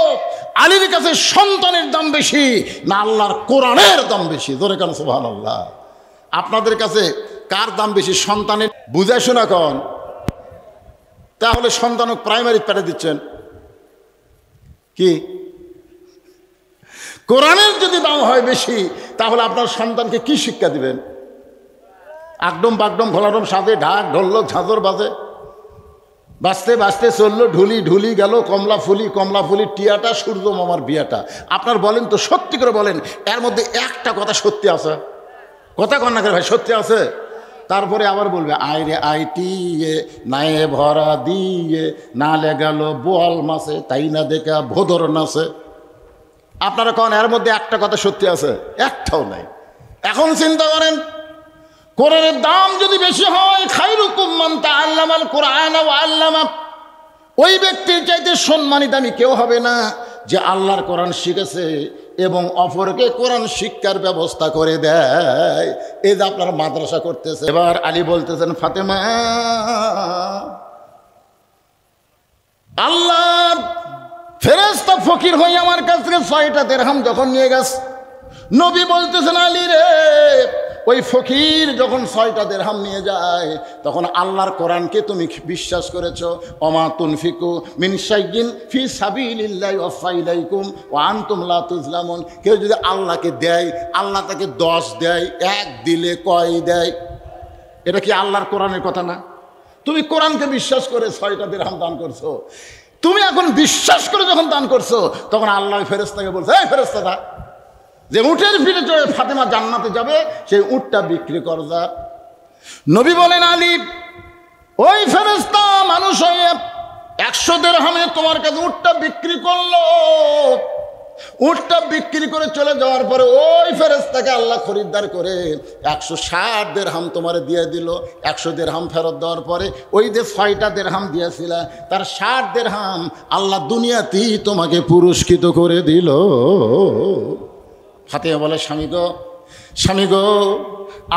আলীর কাছে সন্তানের দাম বেশি না আল্লাহর কোরআনের দাম বেশি? জোরে কান সুবহানাল্লাহ। আপনাদের কাছে কার দাম বেশি? সন্তানের? বুঝে শোনা কন। তাহলে সন্তানক প্রাইমারি পেটে দিচ্ছেন কি? কোরআনের যদি দাম হয় বেশি, তাহলে আপনার সন্তানকে কি শিক্ষা দিবেন? আকডম বাগডম ঘোলাডম সাজে, ঢাক ঢোলক ঝাঁঝর বাজে, বাঁচতে বাঁচতে চললো ঢুলি গেল কমলা ফুলি টিয়াটা সূর্য মামার বিয়াটা। আপনার বলেন তো, সত্যি করে বলেন, এর মধ্যে একটা কথা সত্যি আছে? কথা কন্যা করে ভাই, সত্যি আছে? তারপরে আবার বলবে, আইরে আইটিয়ে নায়ে ভরা দিয়ে নালে গেল বোয়াল মাছে, তাই না দেখা ভোদর নাচে। আপনারা কন এর মধ্যে একটা কথা সত্যি আছে? একটাও নাই। এখন চিন্তা করেন, কোরআনের দাম যদি বেশি হয়, খায়রুকুম মান তাআল্লামাল কোরআন ওয়া আল্লামা, ওই ব্যক্তির চাইতে সম্মানিত আমি কেউ হবে না যে আল্লাহর কোরআন শিখেছে এবং অপরকে কোরআন শিক্ষার ব্যবস্থা করে দেয়। এই যে আপনার মাদ্রাসা করতেছে। এবার আলী বলতেছেন, ফাতেমা, আল্লাহ ফেরেশতা ফকির হয়ে আমার কাছ থেকে 6টা দিরহাম যখন নিয়ে গেছে, নবী বলতেছেন, আলী রে, ওই ফকির যখন 6টা দিরহাম নিয়ে যায়, তখন আল্লাহর কোরআনকে তুমি বিশ্বাস করেছো। ওমা তুনফিকু মিন শাইইন ফি সাবিলিল্লাহি ওয়াফা ইলাইকুম ওয়া আনতুম লা তুজলামুন। কেউ যদি আল্লাহকে দেয়, আল্লাহ তাকে 10 দেয়, 1 দিলে কয় দেয়? এটা কি আল্লাহর কোরআনের কথা না? তুমি কোরআনকে বিশ্বাস করে 6টা দিরহাম দান করছো। তুমি এখন বিশ্বাস করে যখন দান করছো, তখন আল্লাহ ফেরেশতাকে বলছে, এই ফেরেশতা, যে উটের পিঠে চড়ে ফাতেমা জান্নাতে যাবে, সেই উটটা বিক্রি কর যা। নবী বলেন, আলী, ওই ফেরেশতা মানুষ হয়ে 100 দিরহামে তোমার কাছে উটটা বিক্রি করলো। উটটা বিক্রি করে চলে যাওয়ার পরে ওই ফেরেশতাকে আল্লাহ খরিদ্দার করে 160 দিরহাম তোমারে দিয়ে দিল। 100 দিরহাম ফেরত দেওয়ার পরে ওই যে 6টা দিরহাম দিয়েছিল, তার 60 দিরহাম আল্লাহ দুনিয়াতেই তোমাকে পুরস্কৃত করে দিল। ফাতেমা বলে, স্বামী গো,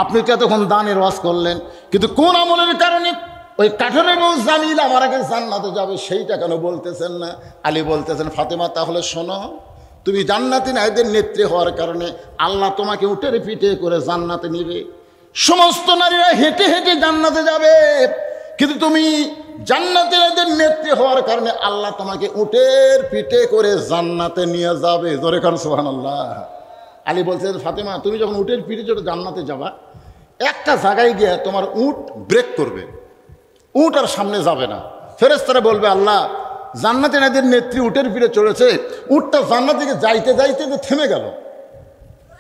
আপনি তো এতক্ষণ দানের ওয়াজ করলেন, কিন্তু কোন আমলের কারণে ওই কাঠের বউ জামিল আমার আগে জান্নাতে যাবে সেইটা কেন বলতেছেন না? আলী বলতেছেন, ফাতেমা, তাহলে শোনো, তুমি জান্নাতি নারীদের নেত্রী হওয়ার কারণে আল্লাহ তোমাকে উটের পিঠে করে জান্নাতে নিবে। সমস্ত নারীরা হেঁটে হেঁটে জান্নাতে যাবে, কিন্তু তুমি জান্নাতি নারীদের নেত্রী হওয়ার কারণে আল্লাহ তোমাকে উটের পিঠে করে জান্নাতে নিয়ে যাবে। জোরে কান সুবহানাল্লাহ। আলী বলছেন, ফাতেমা, তুমি যখন উটের পিঠে চড়ে জান্নাতে যাবা, একটা জায়গায় গিয়ে তোমার উট ব্রেক করবে, উট আর সামনে যাবে না। ফেরেশতারা বলবে, আল্লাহ, জান্নাতি নারীদের নেত্রী উটের পিঠে চড়েছে, উটটা জান্নাত থেকে যাইতে যাইতে যে থেমে গেল।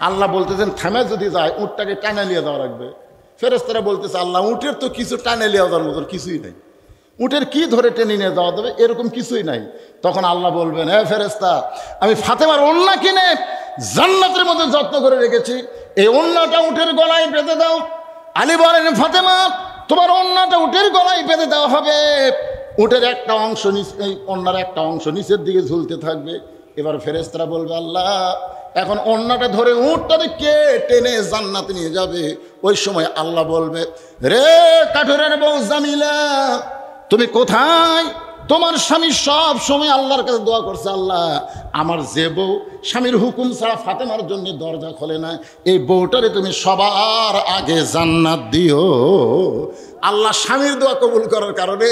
আল্লাহ বলতেছেন, থেমে যদি যায় উটটাকে টানে নিয়ে যাওয়া লাগবে। ফেরেশতারা বলতেছে, আল্লাহ, উটের তো কিছু টানে নিয়ে যাওয়ার মতন কিছুই নেই, উটের কি ধরে টেনে নিয়ে যাওয়া যাবে এরকম কিছুই নাই। তখন আল্লাহ বলবেন, হ্যাঁ ফেরেশতা, আমি ফাতেমার ওড়না কিনে জান্নাতের মধ্যে যত্ন করে রেখেছি, এই ওড়নাটা উটের গলায় বেঁধে দাও। আলী বলেন, ফাতেমা, তোমার ওড়নাটা উটের গলায় বেঁধে দেওয়া হবে। উটের একটা অংশ এই ওড়নার একটা অংশ নিচের দিকে ঝুলতে থাকবে। এবার ফেরেশতারা বলবে, আল্লাহ, এখন ওড়নাটা ধরে উটটাকে কে টেনে জান্নাতে নিয়ে যাবে? ওই সময় আল্লাহ বলবে, রে কাঠুরের বউ জামিলা, তুমি কোথায়? তোমার স্বামী সব সময় আল্লাহর কাছে দোয়া করছে, আল্লাহ আমার যে বউ স্বামীর হুকুম ছাড়া ফাতেমার জন্য দরজা খোলে না, এই বউটারে তুমি সবার আগে জান্নাত দিও। আল্লাহ স্বামীর দোয়া কবুল করার কারণে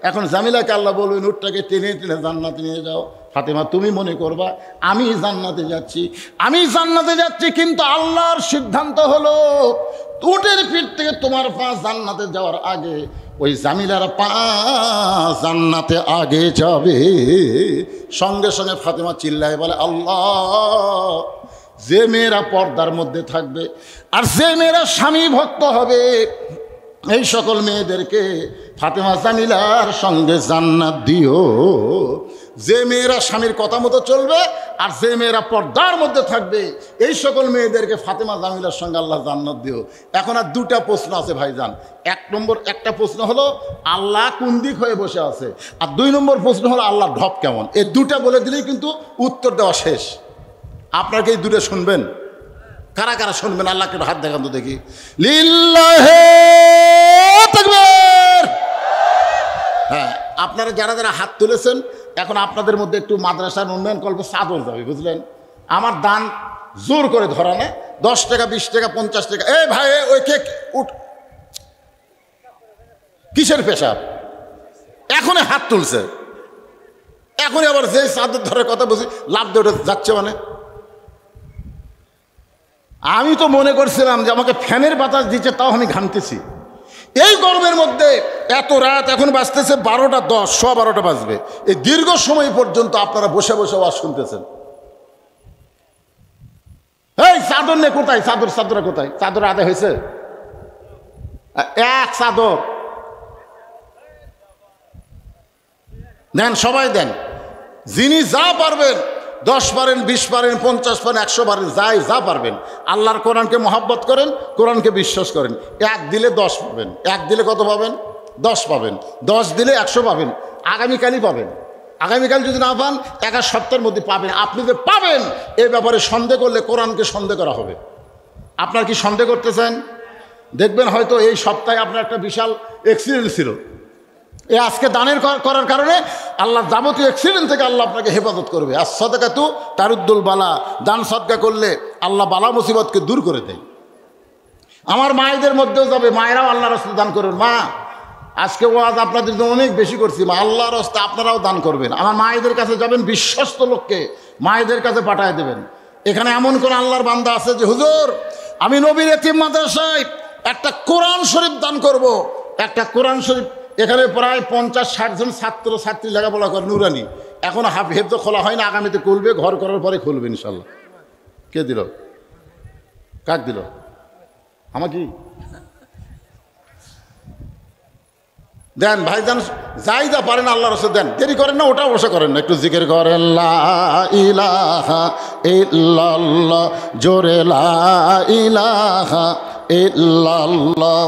এখন জামিলাকে আল্লাহ বলবেন উটটাকে টেনে টেনে জান্নাতে নিয়ে যাও। ফাতেমা তুমি মনে করবা আমি জান্নাতে যাচ্ছি, আমি জান্নাতে যাচ্ছি, কিন্তু আল্লাহর সিদ্ধান্ত হলো উটের পিঠ থেকে তোমার পা জান্নাতে যাওয়ার আগে ওই জামিলার পা জান্নাতে আগে যাবে। সঙ্গে সঙ্গে ফাতেমা চিল্লায় বলে, আল্লাহ, যে মেয়েরা পর্দার মধ্যে থাকবে আর যে মেয়েরা স্বামী ভক্ত হবে এই সকল মেয়েদেরকে ফাতেমা জামিলার সঙ্গে জান্নাত দিও। যে মেয়েরা স্বামীর কথা মতো চলবে আর যে মেয়েরা পর্দার মধ্যে থাকবে এই সকল মেয়েদেরকে ফাতেমা জামিলার সঙ্গে আল্লাহ জান্নাত দিও। এখন আর দুটা প্রশ্ন আছে ভাইজান। একটা প্রশ্ন হলো আল্লাহ কোন দিক হয়ে বসে আছে, আর 2 নম্বর প্রশ্ন হলো আল্লাহ ঢপ কেমন। এই দুটা বলে দিলেই কিন্তু উত্তর দেওয়া শেষ। আপনাকে এই দুটো শুনবেন? কারা কারা শুনবেন? আল্লাহকে হাত দেখান তো দেখি। লিল্লাহে তাকবীর। হ্যাঁ, আপনারা যারা যারা হাত তুলেছেন এখন আপনাদের মধ্যে একটু মাদ্রাসার উন্নয়ন কল্প চাদর যাবে, বুঝলেন? আমার দান জোর করে ধরা না, 10 টাকা 20 টাকা 50 টাকা। এই ভাই ওই কেক উঠ, কিসের পেশাব? এখনই হাত তুলছে, এখনই আবার যে চাদর ধরার কথা বলছি লাভ দিয়ে যাচ্ছে। মানে আমি তো মনে করছিলাম যে আমাকে ফ্যানের বাতাস দিচ্ছে, তাও আমি ঘামতেছি এই গরমের মধ্যে। এত রাত, এখন বাজতেছে 12টা 10, 12:15 বাজবে। এই দীর্ঘ সময় পর্যন্ত আপনারা বসে বসে ওয়াজ শুনতেছেন। এই চাদর নে কোথায়? চাদর কোথায়? চাদর আদায় হয়েছে? এক চাদর দেন, সবাই দেন। যিনি যা পারবেন, 10 পারেন, 20 পারেন, 50 পারেন, 100 পারেন, যা পারবেন। আল্লাহর কোরআনকে মহব্বত করেন, কোরআনকে বিশ্বাস করেন। 1 দিলে 10 পাবেন, 1 দিলে কত পাবেন? 10 পাবেন, 10 দিলে 100 পাবেন। আগামীকালই পাবেন। আগামীকাল যদি না পান 1 সপ্তাহের মধ্যে পাবেন। আপনি যে পাবেন এই ব্যাপারে সন্দেহ করলে কোরআনকে সন্দেহ করা হবে। আপনার কি সন্দেহ করতেছেন? দেখবেন হয়তো এই সপ্তাহে আপনার একটা বিশাল অ্যাক্সিডেন্ট ছিল। এই আজকে দানের করার কারণে আল্লাহ যাবতীয় অ্যাক্সিডেন্ট থেকে আল্লাহ আপনাকে হেফাজত করবে। আর সাদাকাতু তারুদ্দুল বালা, দান সদকা করলে আল্লাহ বালা মুসিবতকে দূর করে দেয়। আমার মায়েদের মধ্যেও যাবে, মায়েরাও আল্লাহ রাস্তায় দান করবেন। মা, আজকে ওয়াজ আপনাদের জন্য অনেক বেশি করছি, মা আল্লাহর রাস্তায় আপনারাও দান করবেন। আমার মায়েদের কাছে যাবেন, বিশ্বস্ত লোককে মায়েদের কাছে পাঠায় দেবেন। এখানে এমন কোন আল্লাহর বান্দা আছে যে হুজুর আমি নবীর এতিম মাদ্রাসায় একটা কোরআন শরীফ দান করব, একটা কোরআন শরীফ। এখানে প্রায় 50-60 জন ছাত্র ছাত্রী লেখাপড়া করে নুরানি, এখন হেফজ খোলা হয় না, আগামীতে খুলবে, ঘর করার পরে খুলবে ইনশাল্লাহ। কে দিল? কাক দিল? আমাকে দেন ভাইজান, যাই যা পারেন আল্লাহ রাসূল দেন। দেরি করেন না, ওটা অবশ্য করেন না, একটু জিকির করেন। লা ইলাহা ইল্লাল্লাহ, জোরে লা ইলাহা ইল্লাল্লাহ,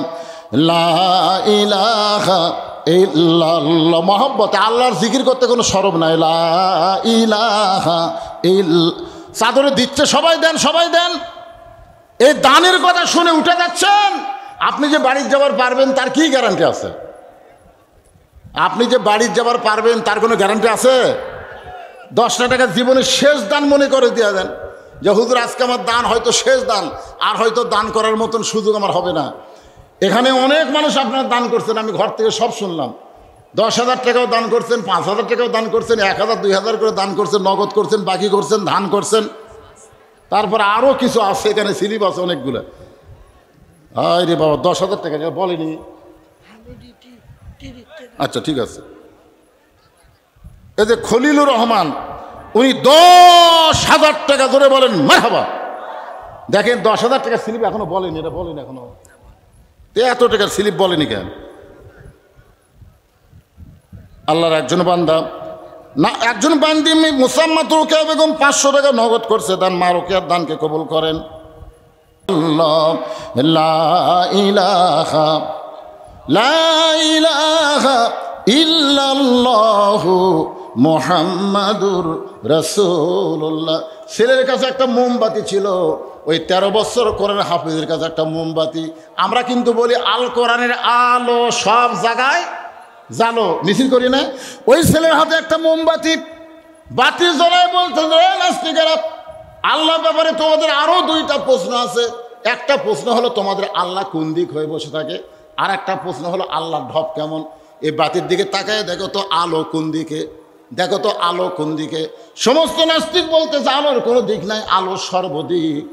লা ইলাহা ইল্লাল্লাহ। মহব্বতে আল্লাহর জিকির করতে কোনো শরম নাই। লা ইলাহা চাদরে দিচ্ছে, সবাই দেন, সবাই দেন। এই দানের কথা শুনে উঠে যাচ্ছেন। আপনি যে বাড়ির যাবার পারবেন তার কি গ্যারান্টি আছে? আপনি যে বাড়ির যাবার পারবেন তার কোনো গ্যারান্টি আছে? 10টা টাকা জীবনের শেষ দান মনে করে দিয়ে দেন যে হুজুর আজকে আমার দান হয়তো শেষ দান, আর হয়তো দান করার মতন সুযোগ আমার হবে না। এখানে অনেক মানুষ আপনারা দান করছেন, আমি ঘর থেকে সব শুনলাম। 10,000 টাকাও দান করছেন, 5,000 টাকাও দান করছেন, 1,000 2,000 করে দান করছেন, নগদ করছেন, বাকি করছেন, ধান করছেন। তারপর আরও কিছু আছে, এখানে স্লিপ আছে অনেকগুলো। আরে বাবা, 10,000 টাকা বলেনি? আচ্ছা ঠিক আছে। এই যে খলিলুর রহমান, উনি 10,000 টাকা ধরে বলেন মারহাবা। দেখেন 10,000 টাকা স্লিপ এখনো বলেনি, এটা বলেনি এখনো। এত টাকার স্লিপ বলেনি কেন? আল্লাহর একজন বান্দা না, একজন বান্দি মুসাম্মাত রোকেয়া বেগম 500 টাকা নগদ করছে দান। মা রোকেয়ার দানকে কবুল করেন। লা ইলাহা লা ইলাহা ইল্লাল্লাহু মুহাম্মাদুর রাসূলুল্লাহ। ছেলের কাছে একটা মোমবাতি ছিল, ওই 13 বছর কোরআন হাফিজের কাছে একটা মোমবাতি। আমরা কিন্তু বলি আল কোরআনের আলো সব জায়গায় জালো মিছিল করি না, ওই ছেলের হাতে একটা মোমবাতি, বাতি জ্বলায় বলতে নাস্তিকেরা, আল্লাহর ব্যাপারে তোমাদের আরো দুইটা প্রশ্ন আছে। একটা প্রশ্ন হলো তোমাদের আল্লাহ কোন দিক হয়ে বসে থাকে, আর একটা প্রশ্ন হলো আল্লাহর ঢপ কেমন। এই বাতির দিকে তাকায় দেখো তো আলো কোন দিকে, দেখো তো আলো কোন দিকে। সমস্ত নাস্তিক বলতেছে আলোর কোনো দিক নাই, আলো সর্বদিক।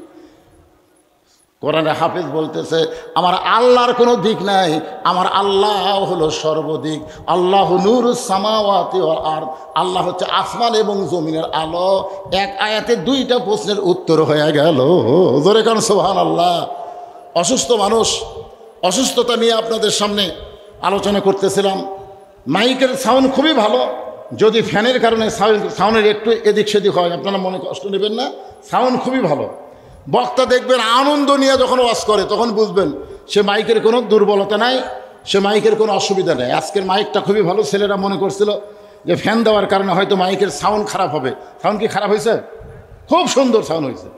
কোরআনে হাফেজ বলতেছে আমার আল্লাহর কোনো দিক নাই, আমার আল্লাহ হলো সর্বদিক। আল্লাহ নূরুস সামাওয়াতি ওয়াল আরদ, আল্লাহ হচ্ছে আসমান এবং জমিনের আলো। এক আয়াতে দুইটা প্রশ্নের উত্তর হয়ে গেল। জোরে কান সুবহানাল্লাহ। অসুস্থ মানুষ, অসুস্থতা নিয়ে আপনাদের সামনে আলোচনা করতেছিলাম। মাইকের সাউন্ড খুবই ভালো, যদি ফ্যানের কারণে সাউন্ডের একটু এদিক সেদিক হয় আপনারা মনে কষ্ট নেবেন না, সাউন্ড খুবই ভালো। বক্তা দেখবেন আনন্দ নিয়ে যখন ওয়াজ করে তখন বুঝবেন সে মাইকের কোনো দুর্বলতা নাই, সে মাইকের কোনো অসুবিধা নেই। আজকের মাইকটা খুবই ভালো। ছেলেরা মনে করছিল যে ফ্যান দেওয়ার কারণে হয়তো মাইকের সাউন্ড খারাপ হবে। সাউন্ড কি খারাপ হয়েছে? খুব সুন্দর সাউন্ড হয়েছে।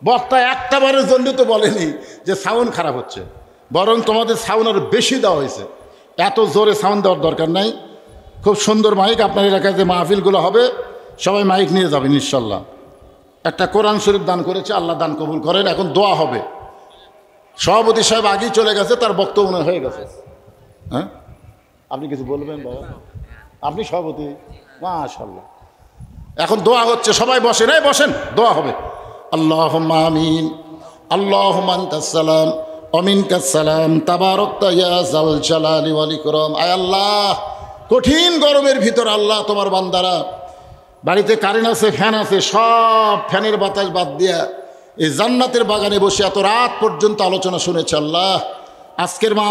বক্তা একটা বারের জন্য তো বলেনি যে সাউন্ড খারাপ হচ্ছে, বরং তোমাদের সাউন্ড আরও বেশি দেওয়া হয়েছে। এত জোরে সাউন্ড দেওয়ার দরকার নাই। খুব সুন্দর মাইক। আপনার এলাকায় যে মাহফিলগুলো হবে সবাই মাইক নিয়ে যাবেন ইনশাল্লাহ। একটা কোরআন শরীফ দান করেছে, আল্লাহ দান কবুল করেন। এখন দোয়া হবে। সভাপতি সাহেব আগেই চলে গেছে, তার বক্তব্য মনে হয়ে গেছে। হ্যাঁ, আপনি কিছু বলবেন বাবা? আপনি সভাপতি, মাশাআল্লাহ। এখন দোয়া হচ্ছে, সবাই বসেন, এই বসেন, দোয়া হবে। আল্লাহুম্মা আমিন, আল্লাহুম্মা আনতাস সালাম ওয়া মিনকাস সালাম, তাবারাকতা ইয়া যাল জালালি ওয়াল ইকরাম। আয় আল্লাহ, কঠিন গরমের ভিতর আল্লাহ তোমার বান্দারা, বাড়িতে কারেন্ট আছে, ফ্যান আছে, সব ফ্যানের বাতাস বাদ দিয়া এই জান্নাতের বাগানে বসে এত রাত পর্যন্ত আলোচনা শুনেছে। আল্লাহ আজকের মা